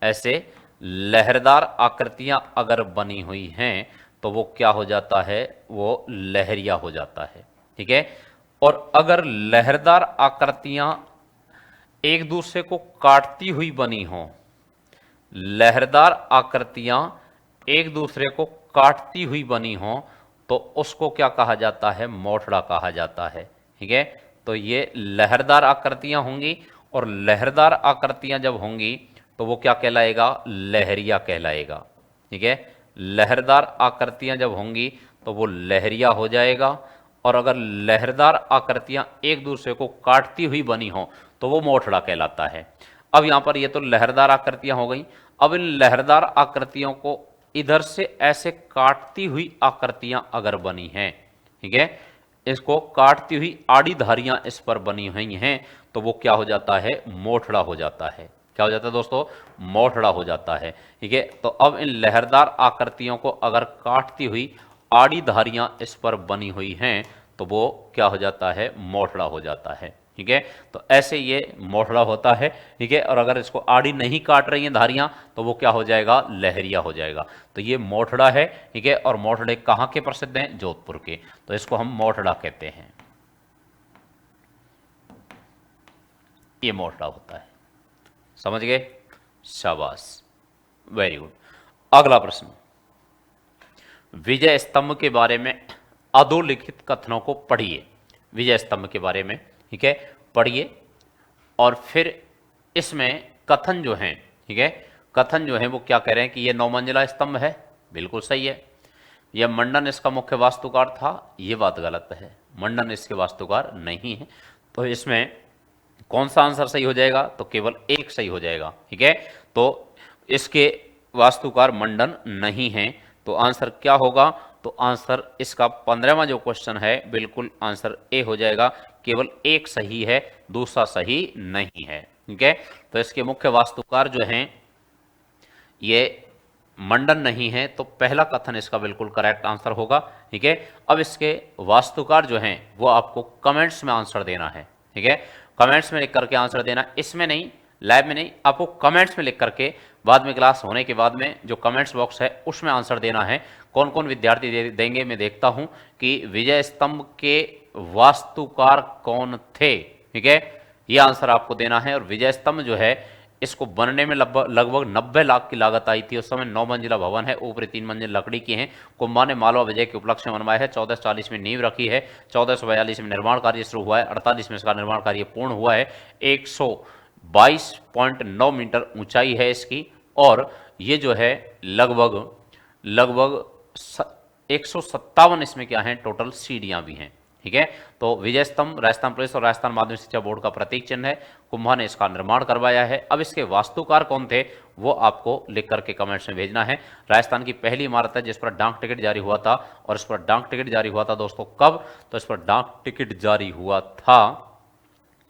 ऐसे लहरदार आकृतियां अगर बनी हुई हैं तो वो क्या हो जाता है? वो लहरिया हो जाता है। ठीक है। और अगर लहरदार आकृतियां एक दूसरे को काटती हुई बनी हों, लहरदार आकृतियां एक दूसरे को काटती हुई बनी हों, तो उसको क्या कहा जाता है? मोठड़ा कहा जाता है। ठीक है। तो ये लहरदार आकृतियां होंगी, और लहरदार आकृतियां जब होंगी तो वो क्या कहलाएगा? लहरिया कहलाएगा। ठीक है। लहरदार आकृतियां जब होंगी तो वो लहरिया हो जाएगा, और अगर लहरदार आकृतियां एक दूसरे को काटती हुई बनी हो तो वो मोठड़ा कहलाता है। अब यहां पर ये तो लहरदार आकृतियां हो गई। अब इन लहरदार आकृतियों को इधर से ऐसे काटती हुई आकृतियां अगर बनी हैं, ठीक है, इसको काटती हुई आड़ी धारियां इस पर बनी हुई हैं, तो वो क्या हो जाता है? मोठड़ा हो जाता है। क्या हो जाता है दोस्तों? मोठड़ा हो जाता है। ठीक है। तो अब इन लहरदार आकृतियों को अगर काटती हुई आड़ी धारियां इस पर बनी हुई हैं तो वो क्या हो जाता है? मोठड़ा हो जाता है। ठीक है। तो ऐसे ये मोठड़ा होता है। ठीक है। और अगर इसको आड़ी नहीं काट रही हैं धारियां तो वो क्या हो जाएगा? लहरिया हो जाएगा। तो ये मोठड़ा है। ठीक है। और मोठड़े कहाँ के प्रसिद्ध हैं? जोधपुर के। तो इसको हम मोठड़ा कहते हैं। ये मोठड़ा होता है। समझ गए? शाबाश, वेरी गुड। अगला प्रश्न, विजय स्तंभ के बारे में अधोलिखित कथनों को पढ़िए। विजय स्तंभ के बारे में, ठीक है, पढ़िए, और फिर इसमें कथन जो हैं, ठीक है, कथन जो है वो क्या कह रहे हैं कि ये 9 मंजिला स्तंभ है। बिल्कुल सही है। यह मंडन इसका मुख्य वास्तुकार था, ये बात गलत है। मंडन इसके वास्तुकार नहीं है। तो इसमें कौन सा आंसर सही हो जाएगा? तो केवल एक सही हो जाएगा। ठीक है। तो इसके वास्तुकार मंडन नहीं है। तो आंसर क्या होगा? तो आंसर इसका 15वां जो क्वेश्चन है, बिल्कुल आंसर ए हो जाएगा। केवल एक सही है, दूसरा सही नहीं है। ठीक है। तो इसके मुख्य वास्तुकार जो हैं ये मंडन नहीं है, तो पहला कथन इसका बिल्कुल करेक्ट आंसर होगा। ठीक है। अब इसके वास्तुकार जो हैं वो आपको कमेंट्स में आंसर देना है। ठीक है। कमेंट्स में लिख करके आंसर देना, इसमें नहीं, लाइव में नहीं, आपको कमेंट्स में लिख करके बाद में क्लास होने के बाद में जो कमेंट्स बॉक्स है उसमें आंसर देना है। कौन कौन विद्यार्थी देंगे मैं देखता हूं कि विजय स्तंभ के वास्तुकार कौन थे। ठीक है। यह आंसर आपको देना है। और विजय स्तंभ जो है इसको बनने में लगभग 90 लाख की लागत आई थी। उस समय 9 मंजिला भवन है, ऊपरी 3 मंजिल लकड़ी की हैं। कुंभा ने मालवा विजय के उपलक्ष्य में बनवाया है। 1440 में नींव रखी है, 1442 में निर्माण कार्य शुरू हुआ है, 48 में इसका निर्माण कार्य पूर्ण हुआ है। 122.9 मीटर ऊंचाई है इसकी, और ये जो है लगभग 157 इसमें क्या है? टोटल सीढ़ियां भी हैं। ठीक है। तो विजय स्तंभ राजस्थान पुलिस और राजस्थान माध्यमिक शिक्षा बोर्ड का प्रतीक चिन्ह है। कुंभा ने इसका निर्माण करवाया है। अब इसके वास्तुकार कौन थे वो आपको लिख करके कमेंट्स में भेजना है। राजस्थान की पहली इमारत है जिस पर डाक टिकट जारी हुआ था, और इस पर डाक टिकट जारी हुआ था दोस्तों कब? तो इस पर डाक टिकट जारी हुआ था,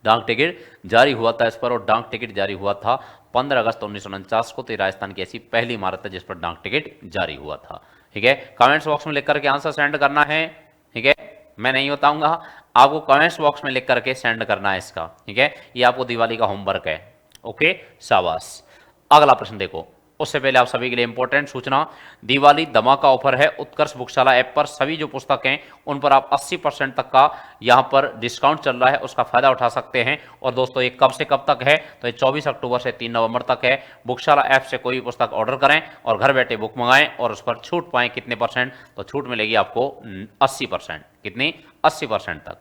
डाक टिकट जारी हुआ था इस पर, और डाक टिकट जारी हुआ था 15 अगस्त 1949 को। तो राजस्थान की ऐसी पहली इमारत है जिस पर डाक टिकट जारी हुआ था। ठीक है। कमेंट्स बॉक्स में लिख करके आंसर सेंड करना है। ठीक है। मैं नहीं बताऊंगा, आपको कमेंट्स बॉक्स में लिख करके सेंड करना है इसका। ठीक है। ये आपको दिवाली का होमवर्क है। ओके, शाबाश। अगला प्रश्न देखो, उससे पहले आप सभी के लिए इंपॉर्टेंट सूचना, दिवाली धमाका ऑफर है उत्कर्ष बुकशाला ऐप पर। सभी जो पुस्तक हैं उन पर आप 80% तक का यहां पर डिस्काउंट चल रहा है, उसका फायदा उठा सकते हैं। और दोस्तों ये कब से कब तक है? तो ये 24 अक्टूबर से 3 नवंबर तक है। बुकशाला ऐप से कोई भी पुस्तक ऑर्डर करें और घर बैठे बुक मंगाएं और उस पर छूट पाएं। कितने परसेंट? तो छूट मिलेगी आपको 80%। कितनी? 80% तक।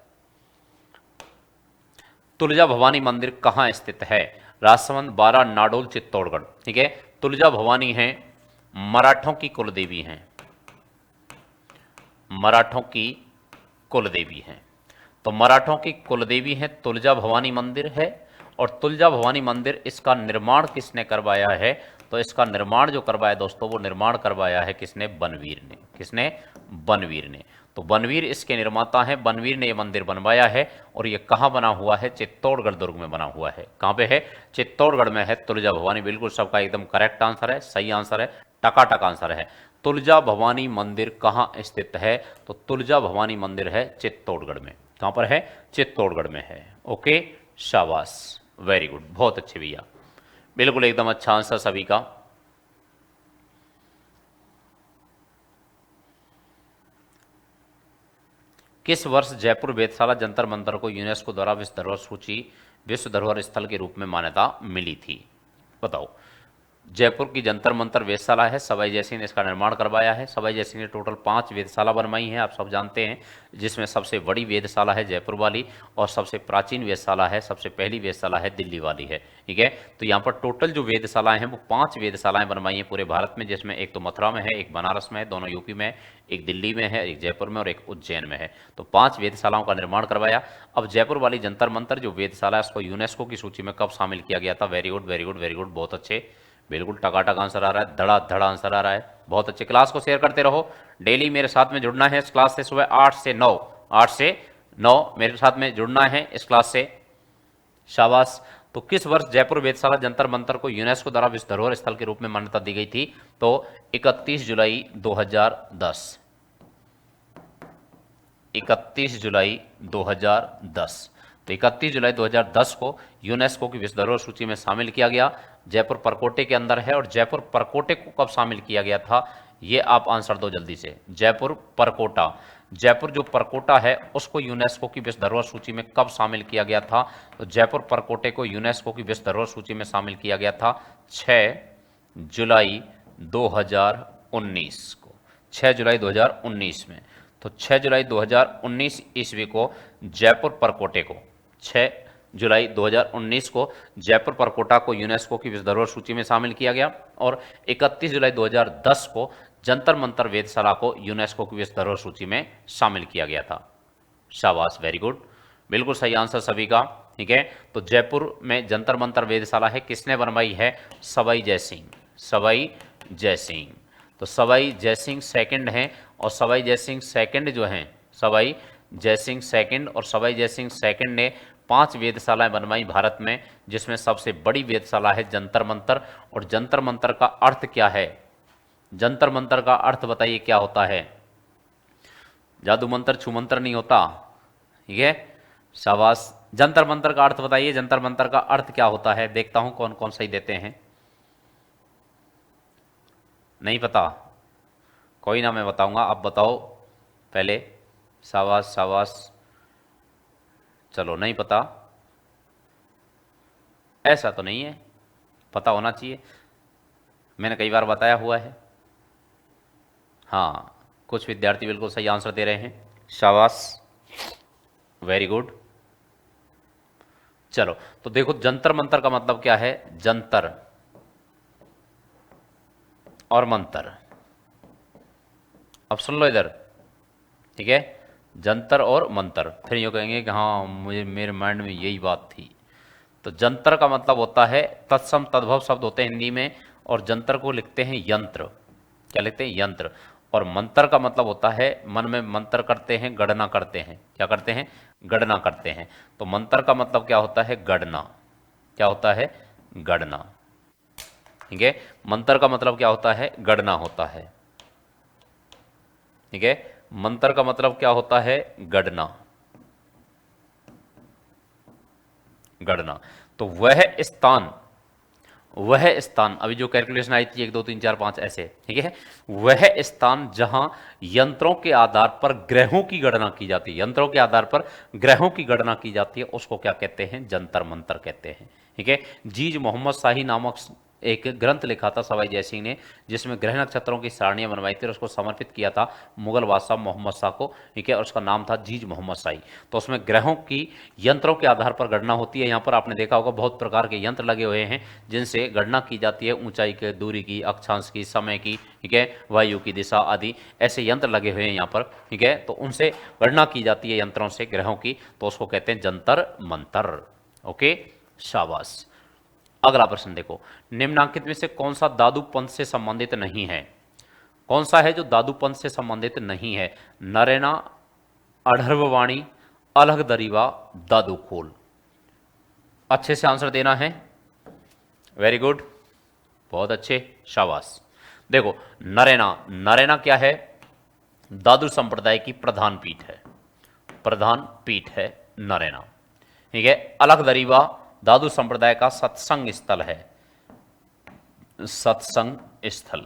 तुलजा भवानी मंदिर कहां स्थित है? राजसमंद, बारा, नाडोल, चित्तौड़गढ़। ठीक है। तुलजा भवानी हैं, मराठों की कुल देवी हैं, मराठों की कुल देवी हैं। तो मराठों की कुल देवी हैं, तुलजा भवानी मंदिर है। और तुलजा भवानी मंदिर, इसका निर्माण किसने करवाया है? तो इसका निर्माण जो करवाया दोस्तों, वो निर्माण करवाया है किसने? बनवीर ने। किसने? बनवीर ने। तो बनवीर इसके निर्माता हैं, बनवीर ने ये मंदिर बनवाया है। और ये कहाँ बना हुआ है? चित्तौड़गढ़ दुर्ग में बना हुआ है। कहाँ पे है? चित्तौड़गढ़ में है तुलजा भवानी। बिल्कुल सबका एकदम करेक्ट आंसर है, सही आंसर है, टकाटक आंसर है। तुलजा भवानी मंदिर कहाँ स्थित है? तो तुलजा भवानी मंदिर है चित्तौड़गढ़ में। कहाँ पर है? चित्तौड़गढ़ में है। ओके, शाबाश, वेरी गुड, बहुत अच्छे भैया, बिल्कुल एकदम अच्छा आंसर सभी का। किस वर्ष जयपुर वेधशाला जंतर मंतर को यूनेस्को द्वारा विश्व धरोहर स्थल के रूप में मान्यता मिली थी? बताओ। जयपुर की जंतर मंतर वेधशाला है, सवाई जयसिंह ने इसका निर्माण करवाया है। सवाई जयसिंह ने टोटल 5 वेधशाला बनवाई हैं, आप सब जानते हैं, जिसमें सबसे बड़ी वेधशाला है जयपुर वाली, और सबसे प्राचीन वेधशाला है, सबसे पहली वेधशाला है दिल्ली वाली है। ठीक है, तो यहाँ पर टोटल जो वेधशालाएं हैं वो 5 वेधशालाएं बनवाई हैं पूरे भारत में, जिसमें एक तो मथुरा में है, एक बनारस में है, दोनों यूपी में है, एक दिल्ली में है, एक जयपुर में और एक उज्जैन में है। तो 5 वेधशालाओं का निर्माण करवाया। अब जयपुर वाली जंतर मंतर जो वेधशाला है उसको यूनेस्को की सूची में कब शामिल किया गया था? Very good, very good, very good, बहुत अच्छे, बिल्कुल टकाटक आंसर आ रहा है, धड़ाधड़ आंसर आ रहा है, बहुत अच्छे। क्लास को शेयर करते रहो, डेली मेरे साथ में जुड़ना है इस क्लास से, सुबह 8 से 9 मेरे साथ में जुड़ना है इस क्लास से, शाबाश। तो किस वर्ष जयपुर वेधशाला जंतर मंतर को यूनेस्को द्वारा विश्व धरोहर स्थल के रूप में मान्यता दी गई थी? तो 31 जुलाई 2010, 31 जुलाई 2010। तो 31 जुलाई 2010 को यूनेस्को की विश्व धरोहर सूची में शामिल किया गया। जयपुर परकोटे के अंदर है, और जयपुर परकोटे को कब शामिल किया गया था? ये आप आंसर दो जल्दी से। जयपुर परकोटा, जयपुर जो परकोटा है उसको यूनेस्को की विश्व धरोहर सूची में कब शामिल किया गया था? तो जयपुर परकोटे को यूनेस्को की विश्व धरोहर सूची में शामिल किया गया था 6 जुलाई 2019 को, 6 जुलाई 2019 में। तो 6 जुलाई 2019 ईस्वी को जयपुर परकोटे को, 6 जुलाई 2019 को जयपुर परकोटा को यूनेस्को की विश्व धरोहर सूची में शामिल किया गया, और 31 जुलाई 2010 को जंतर मंतर वेधशाला को यूनेस्को की विश्व धरोहर सूची में शामिल किया गया था। शाबाश, वेरी गुड, बिल्कुल सही आंसर सभी का। ठीक है, तो जयपुर में जंतर मंतर वेधशाला है, किसने बनवाई है? सवाई जयसिंह, सवाई जयसिंह। तो सवाई जयसिंह सेकंड हैं, और सवाई जयसिंह सेकंड जो हैं, सवाई जयसिंह सेकंड और सवाई जयसिंह सेकंड ने 5 वेधशालाएं बनवाई भारत में, जिसमें सबसे बड़ी वेधशाला है जंतर मंतर। और जंतर मंतर का अर्थ क्या है? जंतर मंतर का अर्थ बताइए क्या होता है? जादू मंत्र छू मंत्र नहीं होता, ठीक है, शाबाश। जंतर मंतर का अर्थ बताइए, जंतर मंतर का अर्थ क्या होता है? देखता हूं कौन कौन सही देते हैं। नहीं पता? कोई ना, मैं बताऊंगा, आप बताओ पहले। शाबाश शाबाश, चलो नहीं पता, ऐसा तो नहीं है, पता होना चाहिए, मैंने कई बार बताया हुआ है। हाँ, कुछ विद्यार्थी बिल्कुल सही आंसर दे रहे हैं, शाबाश, वेरी गुड। चलो, तो देखो जंतर मंतर का मतलब क्या है? जंतर और मंतर। अब सुन लो इधर, ठीक है, जंतर और मंतर। फिर यूँ कहेंगे कि हाँ मुझे मेरे माइंड में यही बात थी। तो जंतर का मतलब होता है, तत्सम तद्भव शब्द होते हैं हिंदी में, और जंतर को लिखते हैं यंत्र। क्या लिखते हैं? यंत्र। और मंत्र का मतलब होता है मन में मंत्र करते हैं, गणना करते हैं। क्या करते हैं? गणना करते हैं। तो मंत्र का मतलब क्या होता है? गणना। क्या होता है? गणना। ठीक है, मंत्र का मतलब क्या होता है? गणना होता है। ठीक है, मंत्र का मतलब क्या होता है? गणना। गणना। तो वह स्थान अभी जो कैलकुलेशन आई थी 1 2 3 4 5 ऐसे, ठीक है, वह स्थान जहां यंत्रों के आधार पर ग्रहों की गणना की जाती है, यंत्रों के आधार पर ग्रहों की गणना की जाती है, उसको क्या कहते हैं? जंतर मंतर कहते हैं। ठीक है, जीज मोहम्मद शाही नामक एक ग्रंथ लिखा था सवाई जयसिंह ने, जिसमें ग्रह नक्षत्रों की सारणियां बनवाई थी और उसको समर्पित किया था मुगल बादशाह मोहम्मद शाह को। ठीक है, और उसका नाम था जीज मोहम्मद शाही। तो उसमें ग्रहों की यंत्रों के आधार पर गणना होती है। यहाँ पर आपने देखा होगा बहुत प्रकार के यंत्र लगे हुए हैं जिनसे गणना की जाती है, ऊंचाई के, दूरी की, अक्षांश की, समय की, ठीक है, वायु की दिशा आदि, ऐसे यंत्र लगे हुए हैं यहाँ पर। ठीक है, तो उनसे गणना की जाती है यंत्रों से ग्रहों की, तो उसको कहते हैं जंतर मंतर। ओके, शाबाश। अगला प्रश्न देखो, निम्नांकित में से कौन सा दादू पंथ से संबंधित नहीं है? कौन सा है जो दादू पंथ से संबंधित नहीं है? नरेना, अढ़र्ववाणी, अलग दरीवा, दादू खोल। अच्छे से आंसर देना है। वेरी गुड, बहुत अच्छे, शाबाश। देखो नरेना, नरेना क्या है? दादू संप्रदाय की प्रधान पीठ है, प्रधान पीठ है नरेना। ठीक है। अलख दरीवा दादू संप्रदाय का सत्संग स्थल है, सत्संग स्थल।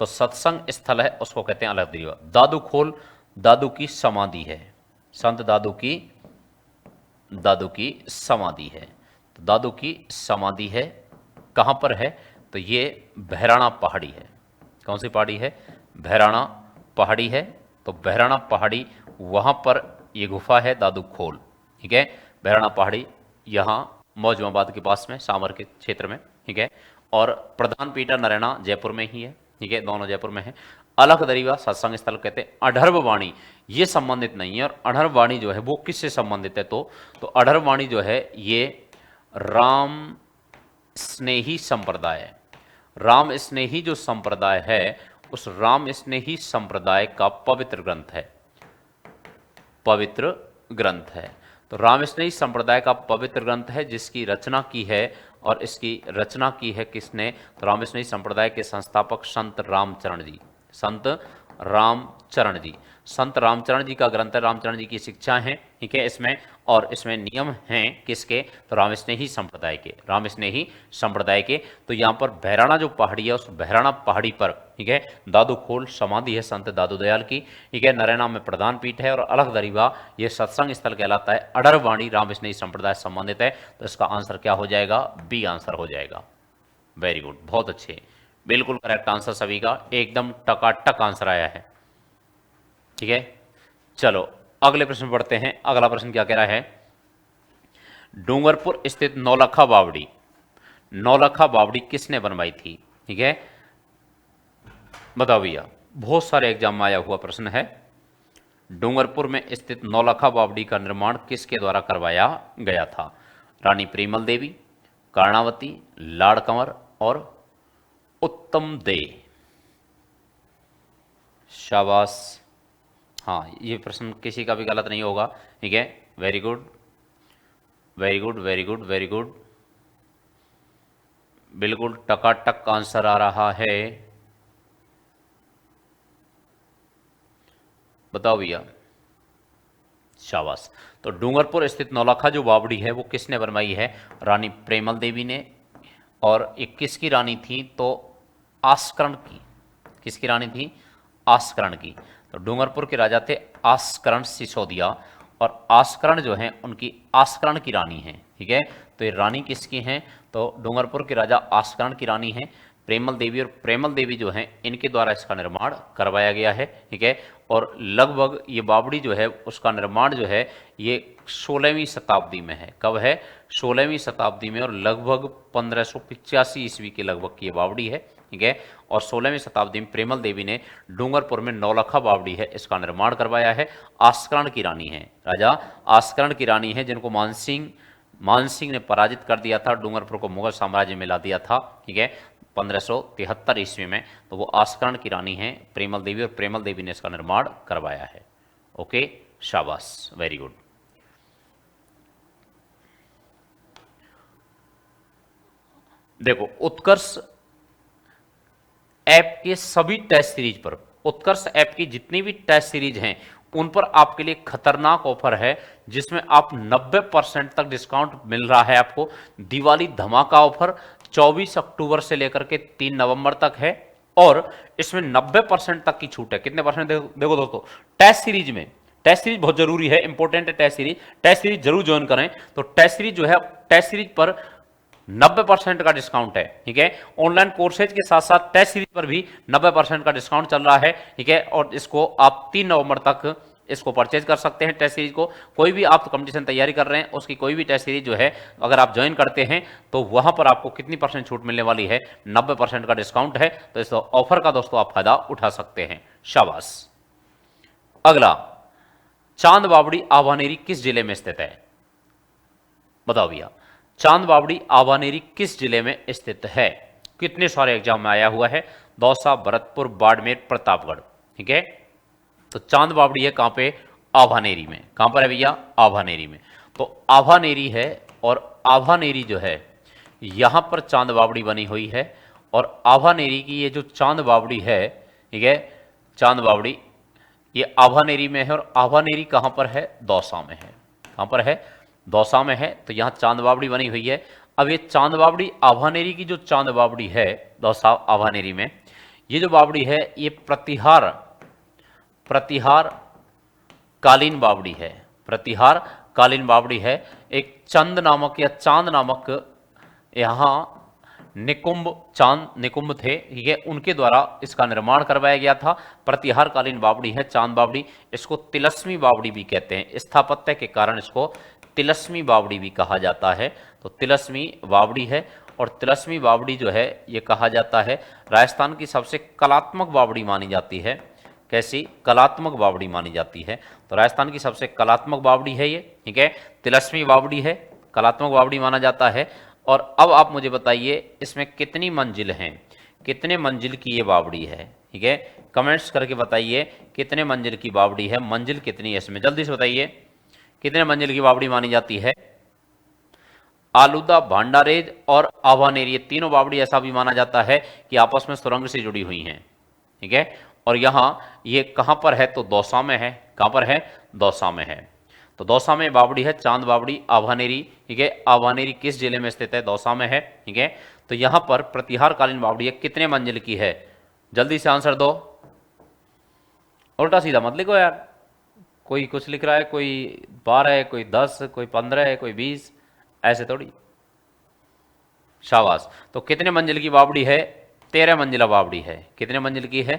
तो सत्संग स्थल है उसको कहते हैं अलख दरीवा। दादू खोल दादू की समाधि है, संत दादू की समाधि है। तो दादू की समाधि है, कहां पर है? तो ये बहराणा पहाड़ी है। कौन सी पहाड़ी है? बहराणा पहाड़ी है। तो बहराणा पहाड़ी वहां पर ये गुफा है दादू खोल। ठीक है। बहराणा पहाड़ी यहाँ मौजमाबाद के पास में, सामर के क्षेत्र में। ठीक है। और प्रधान पीठ नरैना जयपुर में ही है। ठीक है, दोनों जयपुर में है। अलख दरीवा सत्संग स्थल कहते हैं। अढ़र्व वाणी ये संबंधित नहीं है। और अढ़र्व वाणी जो है वो किससे संबंधित है? तो अढ़र्व वाणी जो है ये राम स्नेही संप्रदाय, राम स्नेही जो संप्रदाय है उस राम स्नेही संप्रदाय का पवित्र ग्रंथ है, पवित्र ग्रंथ है। तो राम स्नेही संप्रदाय का पवित्र ग्रंथ है जिसकी रचना की है, और इसकी रचना की है किसने? तो राम स्नेही संप्रदाय के संस्थापक संत रामचरण जी, संत रामचरण जी। संत रामचरण जी का ग्रंथ है, रामचरण जी की शिक्षा है। ठीक है इसमें, और इसमें नियम हैं किसके? तो राम स्नेही संप्रदाय के, राम स्नेही संप्रदाय के। तो यहाँ पर बहराणा जो पहाड़ी है उस बहराणा पहाड़ी पर, ठीक है, दादू खोल समाधि है संत दादू दयाल की। ठीक है, नरैना में प्रधान पीठ है, और अलख दरीवा ये सत्संग स्थल कहलाता है। अढ़रवाणी राम स्नेही संप्रदाय संबंधित है। तो इसका आंसर क्या हो जाएगा? बी आंसर हो जाएगा। वेरी गुड, बहुत अच्छे, बिल्कुल करेक्ट आंसर सभी का, एकदम टकाटक आंसर आया है। ठीक है, चलो अगले प्रश्न पढ़ते हैं। अगला प्रश्न क्या कह रहा है? डूंगरपुर स्थित नौलखा बावड़ी, नौलखा बावड़ी किसने बनवाई थी? ठीक है, बताओ भैया, बहुत सारे एग्जाम में आया हुआ प्रश्न है। डूंगरपुर में स्थित नौलखा बावड़ी का निर्माण किसके द्वारा करवाया गया था? रानी प्रेमल देवी, कर्णावती, लाड़ कंवर और उत्तम दे। शाबाश, हाँ ये प्रश्न किसी का भी गलत नहीं होगा। ठीक है, very good very good very good very good, बिल्कुल टकाटक आंसर आ रहा है। बताओ भैया, शाबाश। तो डूंगरपुर स्थित नौलखा जो बावड़ी है वो किसने बनवाई है? रानी प्रेमल देवी ने। और एक किसकी रानी थी? तो आस्करण की। किसकी रानी थी? आस्करण की। तो डूंगरपुर के राजा थे आस्करण सिसोदिया, और आस्करण जो है उनकी आस्करण की रानी है। ठीक है, तो ये रानी किसकी हैं? तो डूंगरपुर के राजा आस्करण की रानी है प्रेमल देवी, और प्रेमल देवी जो है इनके द्वारा इसका निर्माण करवाया गया है। ठीक है, और लगभग ये बावड़ी जो है उसका निर्माण जो है ये 16वीं शताब्दी में है। कब है? 16वीं शताब्दी में, और लगभग 1585 ईस्वी के लगभग की ये बावड़ी है। ठीक है, और 16वीं शताब्दी में प्रेमल देवी ने डूंगरपुर में नौलखा बावड़ी है इसका निर्माण करवाया है। आस्करण की रानी है, राजा आस्करण की रानी है, जिनको मानसिंह ने पराजित कर दिया था, डूंगरपुर को मुगल साम्राज्य में ला दिया था। ठीक है, 1573 ईस्वी में। तो वो आस्करण की रानी है प्रेमल देवी, और प्रेमल देवी ने इसका निर्माण करवाया है। ओके, शाबाश, वेरी गुड। देखो उत्कर्ष ऐप के सभी टेस्ट सीरीज पर, उत्कर्ष ऐप की जितनी भी टेस्ट सीरीज हैं उन पर आपके लिए खतरनाक ऑफर है, जिसमें आप 90% तक डिस्काउंट मिल रहा है। आपको दिवाली धमाका ऑफर 24 अक्टूबर से लेकर के 3 नवंबर तक है, और इसमें 90% तक की छूट है। कितने परसेंट? देखो दोस्तों, टेस्ट सीरीज में, टेस्ट सीरीज बहुत जरूरी है, इंपॉर्टेंट है टेस्ट सीरीज, टेस्ट सीरीज जरूर ज्वाइन करें। तो टेस्ट सीरीज जो है, टेस्ट सीरीज पर 90% का डिस्काउंट है। ठीक है, ऑनलाइन कोर्सेज के साथ साथ टेस्ट सीरीज पर भी 90% का डिस्काउंट चल रहा है। ठीक है, और इसको आप 3 नवंबर तक इसको परचेज कर सकते हैं। टेस्ट सीरीज को कोई भी आप कंपटीशन तैयारी कर रहे हैं उसकी कोई भी टेस्ट सीरीज जो है अगर आप ज्वाइन करते हैं तो वहां पर आपको कितनी परसेंट छूट मिलने वाली है? 90% का डिस्काउंट है। तो इस ऑफर का दोस्तों आप फायदा उठा सकते हैं। शाबाश। अगला, चांद बावड़ी आभानेरी किस जिले में स्थित है? बताओ भैया, चांद बावड़ी आभानेरी किस जिले में स्थित है? कितने सारे एग्जाम में आया हुआ है, दौसा, भरतपुर, बाड़मेर, प्रतापगढ़। ठीक है, तो चांद बावड़ी है कहां पे? आभानेरी में। कहां पर है भैया? आभानेरी में। तो आभानेरी है, और आभानेरी जो है यहां पर चांद बावड़ी बनी हुई है, और आभानेरी की ये जो चांद बावड़ी है, ठीक है, चांद बावड़ी ये आभानेरी में है, और आभानेरी कहाँ पर है? दौसा में है। कहाँ पर है? दौसा में है। तो यहाँ चांद बावड़ी बनी हुई है। अब ये चांद बावड़ी आभानेरी की जो चांद बावड़ी है दौसा आभानेरी में, ये जो बावड़ी है ये प्रतिहार कालीन बावड़ी है। प्रतिहार कालीन बावड़ी है। एक चंद नामक या चांद नामक यहाँ निकुंभ थे, ठीक है, उनके द्वारा इसका निर्माण करवाया गया था। प्रतिहार कालीन बावड़ी है, चांद बावड़ी। इसको तिलस्मी बावड़ी भी कहते हैं, स्थापत्य के कारण इसको तिलस्मी बावड़ी भी कहा जाता है। तो तिलस्मी बावड़ी है, और तिलस्मी बावड़ी जो है ये कहा जाता है राजस्थान की सबसे कलात्मक बावड़ी मानी जाती है। कैसी? कलात्मक बावड़ी मानी जाती है। तो राजस्थान की सबसे कलात्मक बावड़ी है ये, ठीक है, तिलस्मी बावड़ी है, कलात्मक बावड़ी माना जाता है। और अब आप मुझे बताइए इसमें कितनी मंजिल हैं, कितने मंजिल की ये बावड़ी है, ठीक है, कमेंट्स करके बताइए कितने मंजिल की बावड़ी है, मंजिल कितनी है इसमें, जल्दी से बताइए कितने मंजिल की बावड़ी मानी जाती है। आलूदा, भांडारेज और आभानेरी, ये तीनों बावड़ी ऐसा भी माना जाता है कि आपस में सुरंग से जुड़ी हुई हैं, ठीक है। और यहाँ ये कहाँ पर है? तो दौसा में है। कहाँ पर है? दौसा में है। तो दौसा में बावड़ी है चांद बावड़ी आभानेरी, ठीक है। आभानेरी किस जिले में स्थित है? दौसा में है, ठीक है। तो यहाँ पर प्रतिहार कालीन बावड़ी है, कितने मंजिल की है? जल्दी से आंसर दो, उल्टा सीधा मत लिखो यार। कोई कुछ लिख रहा है, कोई 12 है, कोई 10, कोई 15 है, कोई 20, ऐसे थोड़ी। शाबाश। तो कितने मंजिल की बावड़ी है? 13 मंजिला बावड़ी है। कितने मंजिल की है?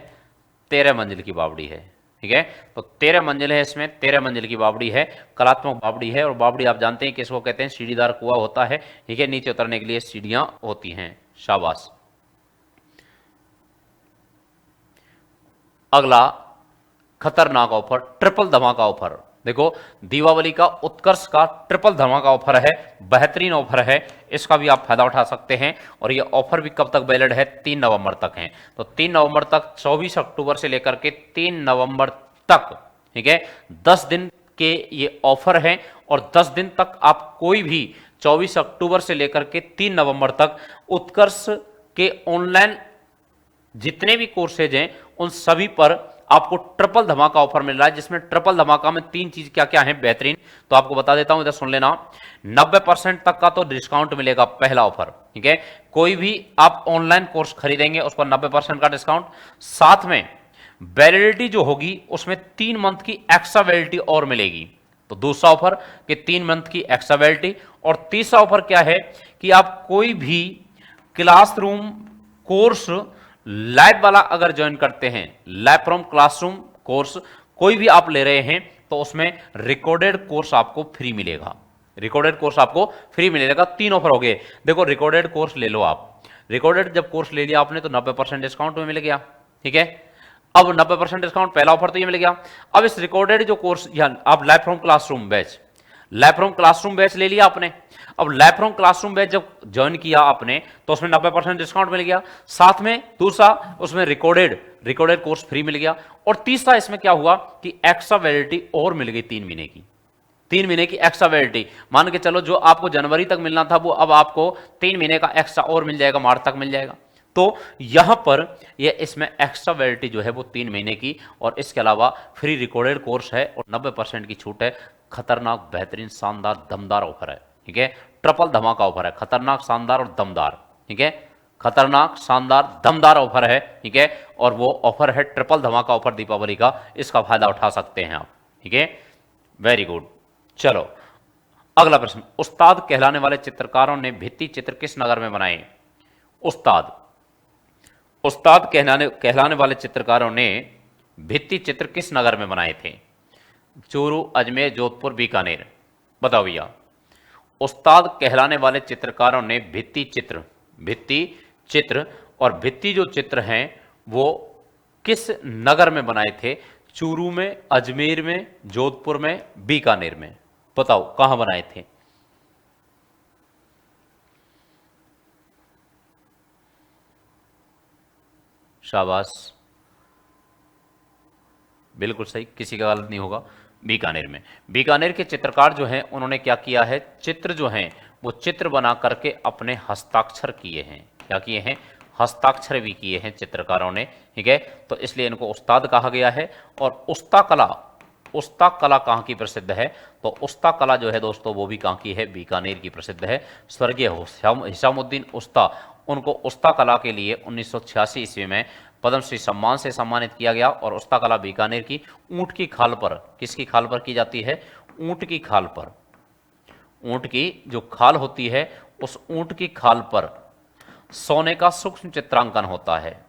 13 मंजिल की बावड़ी है, ठीक है। तो 13 मंजिल है इसमें, 13 मंजिल की बावड़ी है, कलात्मक बावड़ी है। और बावड़ी आप जानते हैं किसको कहते हैं? सीढ़ीदार कुआं होता है, ठीक है, नीचे उतरने के लिए सीढ़ियां होती हैं। शाबाश। अगला खतरनाक ऑफर, ट्रिपल धमाका ऑफर। देखो दीपावली का उत्कर्ष का ट्रिपल धमाका ऑफर है, बेहतरीन ऑफर है, इसका भी आप फायदा उठा सकते हैं। और ये ऑफर भी कब तक वैलिड है? 3 नवंबर तक है। तो 3 नवंबर तक, 24 अक्टूबर से लेकर के 3 नवंबर तक, ठीक है, 10 दिन के ये ऑफर है। और 10 दिन तक आप कोई भी 24 अक्टूबर से लेकर के 3 नवंबर तक उत्कर्ष के ऑनलाइन जितने भी कोर्सेज हैं उन सभी पर आपको ट्रिपल धमाका ऑफर मिल रहा है, जिसमें ट्रिपल धमाका में 3 चीज क्या क्या है बेहतरीन, तो आपको बता देता हूं, इधर सुन लेना। 90% तक का तो डिस्काउंट मिलेगा, पहला ऑफर, ठीक है। कोई भी आप ऑनलाइन कोर्स खरीदेंगे उस पर 90% का डिस्काउंट, साथ में वैलिडिटी जो होगी उसमें 3 मंथ की एक्स्ट्रा वैलिडिटी और मिलेगी। तो दूसरा ऑफर कि 3 मंथ की एक्स्ट्रा वैलिडिटी। और तीसरा ऑफर क्या है कि आप कोई भी क्लासरूम कोर्स लाइव वाला अगर ज्वाइन करते हैं, लाइव फ्रॉम क्लासरूम कोर्स कोई भी आप ले रहे हैं, तो उसमें रिकॉर्डेड कोर्स आपको फ्री मिलेगा। रिकॉर्डेड कोर्स आपको फ्री मिलेगा। 3 ऑफर हो गए। देखो रिकॉर्डेड कोर्स ले लो आप, रिकॉर्डेड जब कोर्स ले लिया आपने तो 90% डिस्काउंट में मिल गया, ठीक है। अब 90% डिस्काउंट, पहला ऑफर तो ये मिल गया। अब इस रिकॉर्डेड जो कोर्स आप live from classroom batch, live from classroom batch ले लिया आपने। अब लाइव फ्रॉम क्लासरूम बैच जब ज्वाइन किया आपने तो उसमें 90% डिस्काउंट मिल गया, साथ में दूसरा उसमें रिकॉर्डेड कोर्स फ्री मिल गया। और तीसरा इसमें क्या हुआ कि एक्स्ट्रा वैलिडिटी और मिल गई 3 महीने की, 3 महीने की एक्स्ट्रा वैलिडिटी। मान के चलो जो आपको जनवरी तक मिलना था वो अब आपको 3 महीने का एक्स्ट्रा और मिल जाएगा, मार्च तक मिल जाएगा। तो यहां पर ये इसमें एक्स्ट्रा वैलिडिटी जो है वो 3 महीने की, और इसके अलावा फ्री रिकॉर्डेड कोर्स है और 90% की छूट है। खतरनाक, बेहतरीन, शानदार, दमदार ऑफर है, ठीक है। ट्रिपल धमाका ऑफर है, खतरनाक, शानदार और दमदार, ठीक है। खतरनाक, शानदार, दमदार ऑफर है, ठीक है। और वो ऑफर है ट्रिपल धमाका ऑफर दीपावली का, इसका फायदा उठा सकते हैं आप, ठीक है। Very good. चलो अगला प्रश्न, उस्ताद कहलाने वाले चित्रकारों ने भित्ति चित्र किस नगर में बनाए? उस्ताद कहलाने वाले चित्रकारों ने भित्ति चित्र किस नगर में बनाए थे? चूरू, अजमेर, जोधपुर, बीकानेर। बताओ भैया। उस्ताद कहलाने वाले चित्रकारों ने भित्ति चित्र और भित्ति जो चित्र हैं वो किस नगर में बनाए थे? चूरू में, अजमेर में, जोधपुर में, बीकानेर में। बताओ कहां बनाए थे? शाबाश, बिल्कुल सही, किसी का गलत नहीं होगा। बीकानेर में। बीकानेर के चित्रकार जो हैं उन्होंने क्या किया है? चित्र जो हैं वो चित्र बना करके अपने हस्ताक्षर किए हैं। क्या किए हैं? हस्ताक्षर भी किए हैं चित्रकारों ने, ठीक है, तो इसलिए इनको उस्ताद कहा गया है। और उस्ता कला कहाँ की प्रसिद्ध है? तो उस्ता कला जो है दोस्तों वो भी कहाँ की है? बीकानेर की प्रसिद्ध है। स्वर्गीय हिशामुद्दीन उस्ता, उनको उस्ता कला के लिए 1986 ईस्वी में पद्मश्री सम्मान से सम्मानित किया गया। और उस्ता कला बीकानेर की ऊंट की खाल पर, किसकी खाल पर की जाती है? ऊंट की खाल पर। ऊंट की जो खाल होती है उस ऊंट की खाल पर सोने का सूक्ष्म चित्रांकन होता है।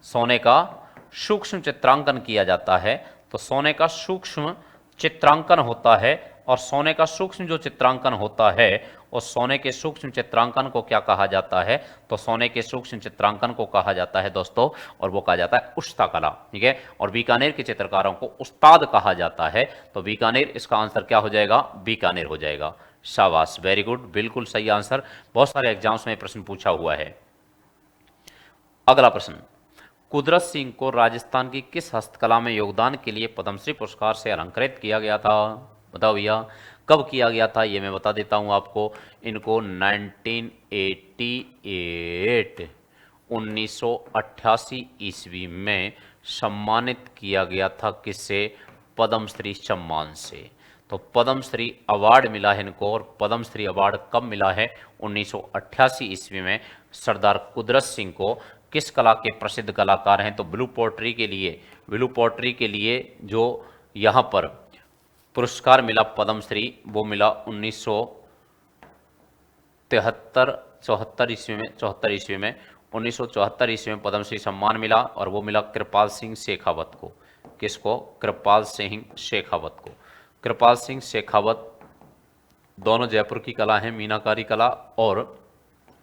सोने का सूक्ष्म चित्रांकन किया जाता है। तो सोने का सूक्ष्म चित्रांकन होता है, और सोने का सूक्ष्म जो चित्रांकन होता है उस सोने के सूक्ष्म चित्रांकन को क्या कहा जाता है? तो सोने के सूक्ष्म चित्रांकन को कहा जाता है दोस्तों, और वो कहा जाता है उस्ता कला, ठीक है। और बीकानेर के चित्रकारों को उस्ताद कहा जाता है। तो बीकानेर, इसका आंसर क्या हो जाएगा? बीकानेर हो जाएगा। शाबाश, वेरी गुड, बिल्कुल सही आंसर। बहुत सारे एग्जाम्स में प्रश्न पूछा हुआ है। अगला प्रश्न, कुदरत सिंह को राजस्थान की किस हस्तकला में योगदान के लिए पद्मश्री पुरस्कार से अलंकृत किया गया था? बताओ भैया, कब किया गया था? ये मैं बता देता हूं आपको। इनको 1988 ईस्वी में सम्मानित किया गया था। किससे? पद्मश्री सम्मान से। तो पद्मश्री अवार्ड मिला है इनको। और पद्मश्री अवार्ड कब मिला है? 1988 ईस्वी में सरदार कुदरत सिंह को। किस कला के प्रसिद्ध कलाकार हैं? तो ब्लू पोट्री के लिए जो यहाँ पर पुरस्कार मिला पद्मश्री, वो मिला 1974 ईस्वी में 1974 ईस्वी में पद्मश्री सम्मान मिला, और वो मिला कृपाल सिंह शेखावत को। किसको? कृपाल सिंह शेखावत को। कृपाल सिंह शेखावत दोनों जयपुर की कला हैं, मीनाकारी कला और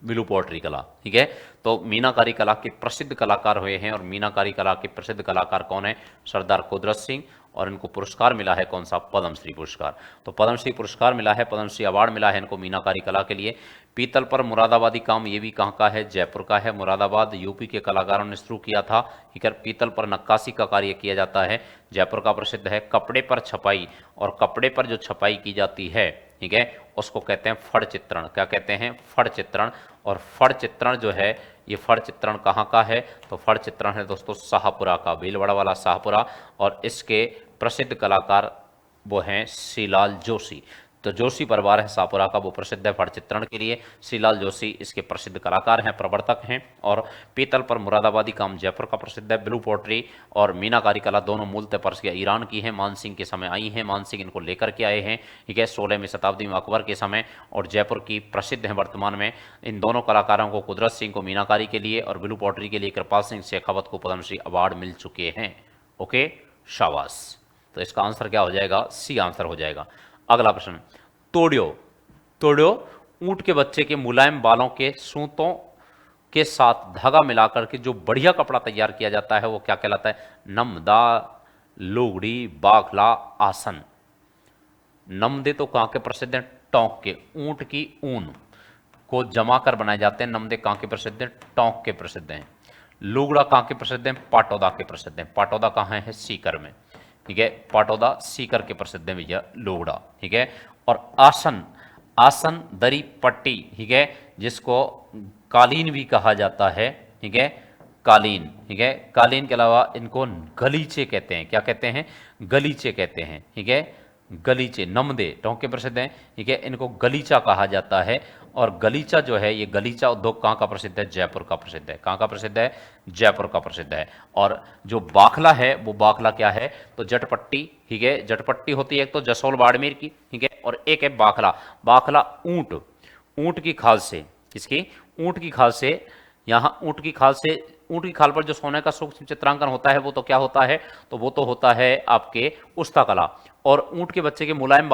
ब्लू पोट्री कला, ठीक है। तो मीनाकारी कला के प्रसिद्ध कलाकार हुए हैं, और मीनाकारी कला के प्रसिद्ध कलाकार कौन है? सरदार कुदरत सिंह। और इनको पुरस्कार मिला है कौन सा? पद्मश्री पुरस्कार। तो पद्मश्री पुरस्कार मिला है, पद्मश्री अवार्ड मिला है इनको मीनाकारी कला के लिए। पीतल पर मुरादाबादी काम, ये भी कहाँ का है? जयपुर का है। मुरादाबाद यूपी के कलाकारों ने शुरू किया था, ठीक है। पीतल पर नक्काशी का कार्य किया जाता है, जयपुर का प्रसिद्ध है। कपड़े पर छपाई, और कपड़े पर जो छपाई की जाती है, ठीक है, उसको कहते हैं फड़ चित्रण। क्या कहते हैं? फड़ चित्रण। और फड़ चित्रण जो है, ये फड़ चित्रण कहाँ का है? तो फड़ चित्रण है दोस्तों शाहपुरा का, भीलवाड़ा वाला शाहपुरा। और इसके प्रसिद्ध कलाकार वो हैं श्रीलाल जोशी। तो जोशी परिवार है शाहपुरा का, वो प्रसिद्ध है फड़ चित्रण के लिए। श्रीलाल जोशी इसके प्रसिद्ध कलाकार हैं, प्रवर्तक हैं। और पीतल पर मुरादाबादी काम जयपुर का प्रसिद्ध है। ब्लू पोट्री और मीनाकारी कला दोनों मूलतः पर्शिया ईरान की हैं। मानसिंह के समय आई हैं, मानसिंह इनको लेकर के आए हैं, ठीक है, 16वीं शताब्दी में अकबर के समय। और जयपुर की प्रसिद्ध हैं वर्तमान में। इन दोनों कलाकारों को, कुदरत सिंह को मीनाकारी के लिए और ब्लू पोट्री के लिए कृपाल सिंह शेखावत को पद्मश्री अवार्ड मिल चुके हैं। ओके, शाबाश। तो इसका आंसर क्या हो जाएगा? सी आंसर हो जाएगा। अगला प्रश्न, तोड़ियो ऊंट के बच्चे के मुलायम बालों के सूतों के साथ धागा मिलाकर के जो बढ़िया कपड़ा तैयार किया जाता है वो क्या कहलाता है? नमदा, लुगड़ी, बाखला, आसन। नमदे तो कहाँ के प्रसिद्ध हैं? टोंक के। ऊंट की ऊन को जमा कर बनाए जाते हैं। नमदे कहाँ के प्रसिद्ध हैं? टोंक के प्रसिद्ध हैं। लुगड़ा कहाँ के प्रसिद्ध हैं? पाटौदा के प्रसिद्ध हैं। पाटौदा कहाँ है? सीकर में, ठीक है। पाटौदा सीकर के प्रसिद्ध है भैया लुगड़ा, ठीक है। और आसन, आसन दरी पट्टी, ठीक है, जिसको कालीन भी कहा जाता है, ठीक है, कालीन, ठीक है। कालीन के अलावा इनको गलीचे कहते हैं। क्या कहते हैं? गलीचे कहते हैं, ठीक है। गलीचे, नमदे टोंक के प्रसिद्ध हैं, ठीक है, इनको गलीचा कहा जाता है। और गलीचा जो है, ये गलीचा उद्योग कहाँ का प्रसिद्ध है? जयपुर का प्रसिद्ध है। कहाँ का प्रसिद्ध है? जयपुर का प्रसिद्ध है। और जो बाखला है, वो बाखला क्या है? तो जटपट्टी, ठीक है, जटपट्टी होती है एक तो जसोल बाड़मेर की, ठीक है, और एक है बाखला। बाखला ऊंट की खाल से, किसकी? ऊंट की खाल से। यहाँ ऊंट की खाल पर जो सोने का सूक्ष्म चित्रांकन होता है वो तो क्या होता है? तो वो तो होता है आपके उस्ता कला। और ऊंट के बच्चे के मुलायम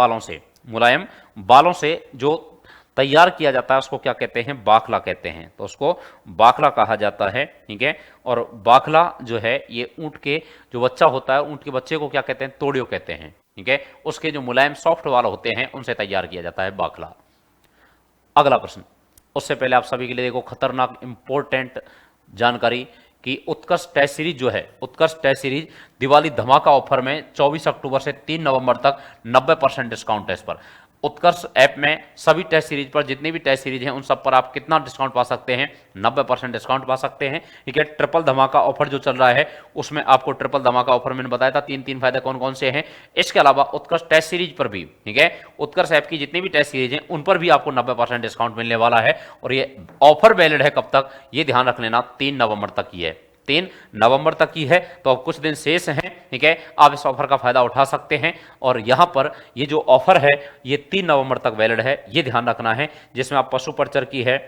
बालों से जो तैयार किया जाता है उसको क्या कहते हैं? बाखला कहते हैं। तो उसको बाखला कहा जाता है, ठीक है। और बाखला जो है, ये ऊंट के जो बच्चा होता है, ऊंट के बच्चे को क्या कहते हैं? तोड़ियो कहते हैं, ठीक है। उसके जो मुलायम सॉफ्ट वाल होते हैं उनसे तैयार किया जाता है बाखला। अगला प्रश्न, उससे पहले आप सभी के लिए देखो खतरनाक इंपॉर्टेंट जानकारी कि उत्कर्ष टेस्ट सीरीज जो है, उत्कर्ष टेस्ट सीरीज दिवाली धमाका ऑफर में 24 अक्टूबर से 3 नवंबर तक 90% डिस्काउंट है इस पर। उत्कर्ष ऐप में सभी टेस्ट सीरीज पर, जितनी भी टेस्ट सीरीज हैं उन सब पर आप कितना डिस्काउंट पा सकते हैं? 90% डिस्काउंट पा सकते हैं। ठीक है, ट्रिपल धमाका ऑफर जो चल रहा है उसमें आपको ट्रिपल धमाका ऑफर मैंने बताया था, तीन फायदे कौन कौन से हैं। इसके अलावा उत्कर्ष टेस्ट सीरीज पर भी, ठीक है, उत्कर्ष ऐप की जितनी भी टेस्ट सीरीज हैं उन पर भी आपको 90% डिस्काउंट मिलने वाला है। और ये ऑफर वैलिड है कब तक, ये ध्यान रख लेना, 3 नवंबर तक की है। 3 नवंबर तक की है, तो अब कुछ दिन शेष हैं। ठीक है, आप इस ऑफर का फायदा उठा सकते हैं। और यहां पर ये जो ऑफर है ये 3 नवंबर तक वैलिड है, ये ध्यान रखना है। जिसमें आप पशु पर्चर की है,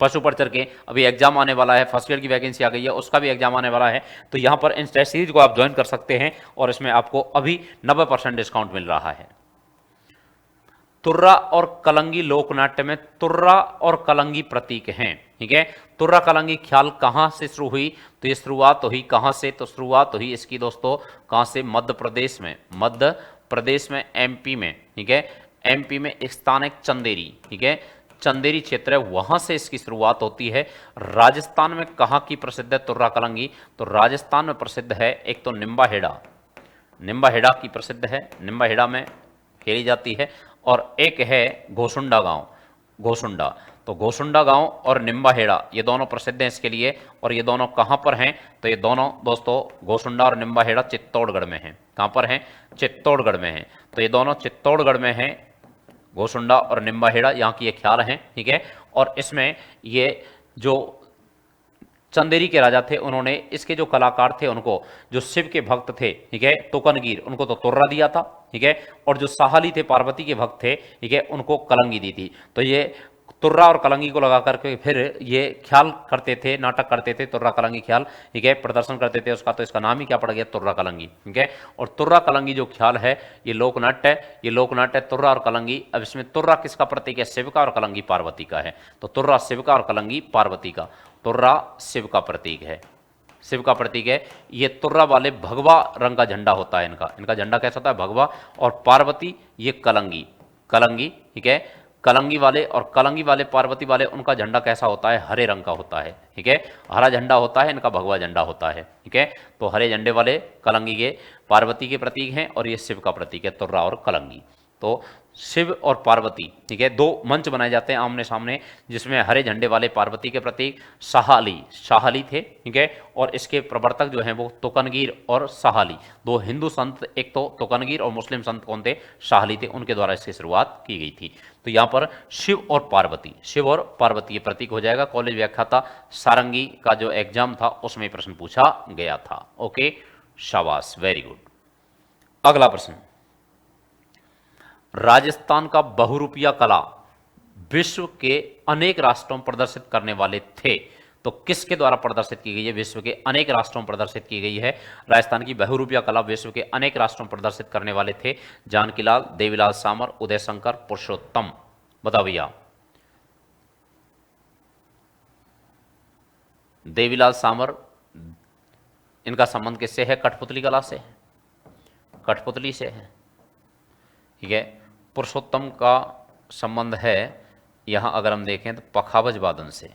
पशु पर्चर के अभी एग्जाम आने वाला है, फर्स्ट ईयर की वैकेंसी आ गई है, उसका भी एग्जाम आने वाला है। तो यहां पर इन टेस्ट सीरीज को आप ज्वाइन कर सकते हैं और इसमें आपको अभी 90% डिस्काउंट मिल रहा है। तुर्रा और कलंगी लोकनाट्य में तुर्रा और कलंगी प्रतीक हैं। ठीक है, तुर्रा कलंगी ख्याल कहां से शुरू हुई? तो ये शुरुआत हुई कहां से? तो शुरुआत हुई इसकी दोस्तों कहां से? मध्य प्रदेश में, मध्य प्रदेश में, एमपी में। ठीक है, एमपी में एक स्थान है चंदेरी। ठीक है, चंदेरी क्षेत्र है, वहां से इसकी शुरुआत होती है। राजस्थान में कहां की प्रसिद्ध है तुर्रा कलंगी? तो राजस्थान में प्रसिद्ध है एक तो निम्बाहेड़ा, निम्बाहेड़ा की प्रसिद्ध है, निम्बाहेड़ा में खेली जाती है। और एक है घोसुंडा गांव, घोसुंडा। तो घोसुंडा गांव और निम्बाहेड़ा ये दोनों प्रसिद्ध हैं इसके लिए। और ये दोनों कहां पर हैं? तो ये दोनों दोस्तों घोसुंडा और निम्बाहेड़ा चित्तौड़गढ़ में हैं। कहां पर हैं? चित्तौड़गढ़ में हैं। तो ये दोनों चित्तौड़गढ़ में हैं, घोसुंडा और निम्बाहेड़ा, यहाँ की ये ख्याल हैं। ठीक है, और इसमें ये जो चंदेरी के राजा थे उन्होंने इसके जो कलाकार थे उनको, जो शिव के भक्त थे, ठीक है, तोकनगीर, उनको तो तुर्रा दिया था। ठीक है, और जो साहली थे, पार्वती के भक्त थे, ठीक है, उनको कलंगी दी थी। तो ये तुर्रा और कलंगी को लगा करके फिर ये ख्याल करते थे, नाटक करते थे, तुर्रा कलंगी ख्याल। ठीक है, प्रदर्शन करते थे उसका। तो इसका नाम ही क्या पड़ गया? तुर्रा कलंगी। ठीक है, और तुर्रा कलंगी जो ख्याल है ये लोकनाट्य है, ये लोकनाट्य तुर्रा और कलंगी। अब इसमें तुर्रा किसका प्रतीक है? शिव का, और कलंगी पार्वती का है। तो तुर्रा शिव का और कलंगी पार्वती का। तुर्रा शिव का प्रतीक है, शिव का प्रतीक है। ये तुर्रा वाले भगवा रंग का झंडा होता है इनका, इनका झंडा कैसा होता है? भगवा। और पार्वती ये कलंगी, कलंगी। ठीक है, कलंगी वाले और कलंगी वाले, पार्वती वाले, उनका झंडा कैसा होता है? हरे रंग का होता है। ठीक है, हरा झंडा होता है, इनका भगवा झंडा होता है। ठीक है, तो हरे झंडे वाले कलंगी के, पार्वती के प्रतीक हैं, और ये शिव का प्रतीक है, तुर्रा और कलंगी। तो शिव और पार्वती, ठीक है, दो मंच बनाए जाते हैं आमने सामने, जिसमें हरे झंडे वाले पार्वती के प्रतीक साहली, साहली थे। ठीक है, और इसके प्रवर्तक जो हैं वो तोकनगीर और साहली, दो हिंदू संत, एक तो तोकनगीर और मुस्लिम संत कौन थे? साहली थे, उनके द्वारा इसकी शुरुआत की गई थी। तो यहाँ पर शिव और पार्वती, शिव और पार्वती ये प्रतीक हो जाएगा। कॉलेज व्याख्याता सारंगी का जो एग्जाम था उसमें प्रश्न पूछा गया था। ओके, शाबाश, वेरी गुड। अगला प्रश्न, राजस्थान का बहुरूपिया कला विश्व के अनेक राष्ट्रों में प्रदर्शित करने वाले थे। तो किसके द्वारा प्रदर्शित की गई है? विश्व के अनेक राष्ट्रों में प्रदर्शित की गई है। राजस्थान की बहुरूपिया कला विश्व के अनेक राष्ट्रों में प्रदर्शित करने वाले थे। जानकीलाल, देवीलाल सामर, उदय शंकर, पुरुषोत्तम। बताओ भैया, देवीलाल सामर, इनका संबंध किससे है? कठपुतली कला से, कठपुतली से है। ठीक है, पुरुषोत्तम का संबंध है यहाँ अगर हम देखें तो पखावज वादन से,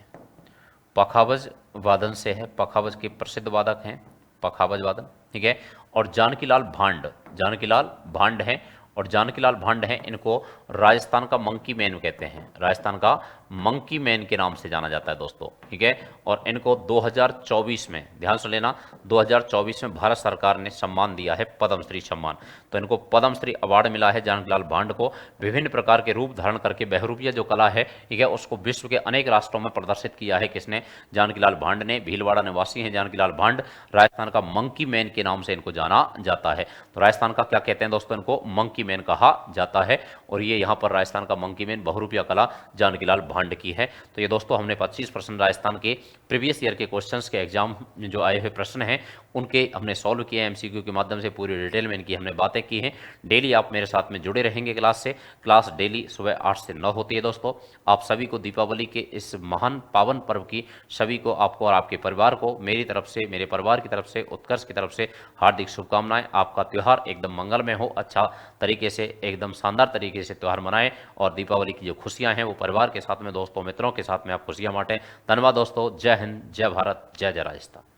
पखावज वादन से है। पखावज के प्रसिद्ध वादक हैं पखावज वादन। ठीक है, और जानकीलाल भांड, जानकीलाल भांड हैं, और जानकीलाल भांड हैं, इनको राजस्थान का मंकी मैन कहते हैं, राजस्थान का मंकी मैन के नाम से जाना जाता है दोस्तों। ठीक है, और इनको 2024 में, ध्यान से लेना, 2024 में भारत सरकार ने सम्मान दिया है, पद्मश्री सम्मान। तो इनको पद्मश्री अवार्ड मिला है जानकीलाल भांड को। विभिन्न प्रकार के रूप धारण करके बहुरूपिया जो कला है, ठीक है, उसको विश्व के अनेक राष्ट्रों में प्रदर्शित किया है। किसने? जानकीलाल भांड ने। भीलवाड़ा निवासी हैं जानकीलाल भांड। राजस्थान का मंकी मैन के नाम से इनको जाना जाता है। तो राजस्थान का क्या कहते हैं दोस्तों? इनको मंकी मैन कहा जाता है। और ये यहाँ पर राजस्थान का मंकी मैन बहुरूपिया कला जानकीलाल भांड की है। तो ये दोस्तों हमने 25% राजस्थान के प्रीवियस ईयर के क्वेश्चंस के एग्जाम में जो आए हुए प्रश्न हैं उनके हमने सॉल्व किए हैं एमसीक्यू के माध्यम से। पूरी डिटेल में इनकी हमने बातें की हैं। डेली आप मेरे साथ में जुड़े रहेंगे क्लास से। क्लास डेली सुबह 8 से 9 होती है दोस्तों। आप सभी को दीपावली के इस महान पावन पर्व की सभी को, आपको और आपके परिवार को मेरी तरफ से, मेरे परिवार की तरफ से, उत्कर्ष की तरफ से हार्दिक शुभकामनाएं। आपका त्यौहार एकदम मंगलमय हो, अच्छा तरीके से, एकदम शानदार तरीके से त्यौहार मनाएं, और दीपावली की जो खुशियां हैं वो परिवार के साथ में, दोस्तों मित्रों के साथ में आप खुशियां बांटें। धन्यवाद दोस्तों। जय हिंद, जय भारत, जय जय राजस्थान।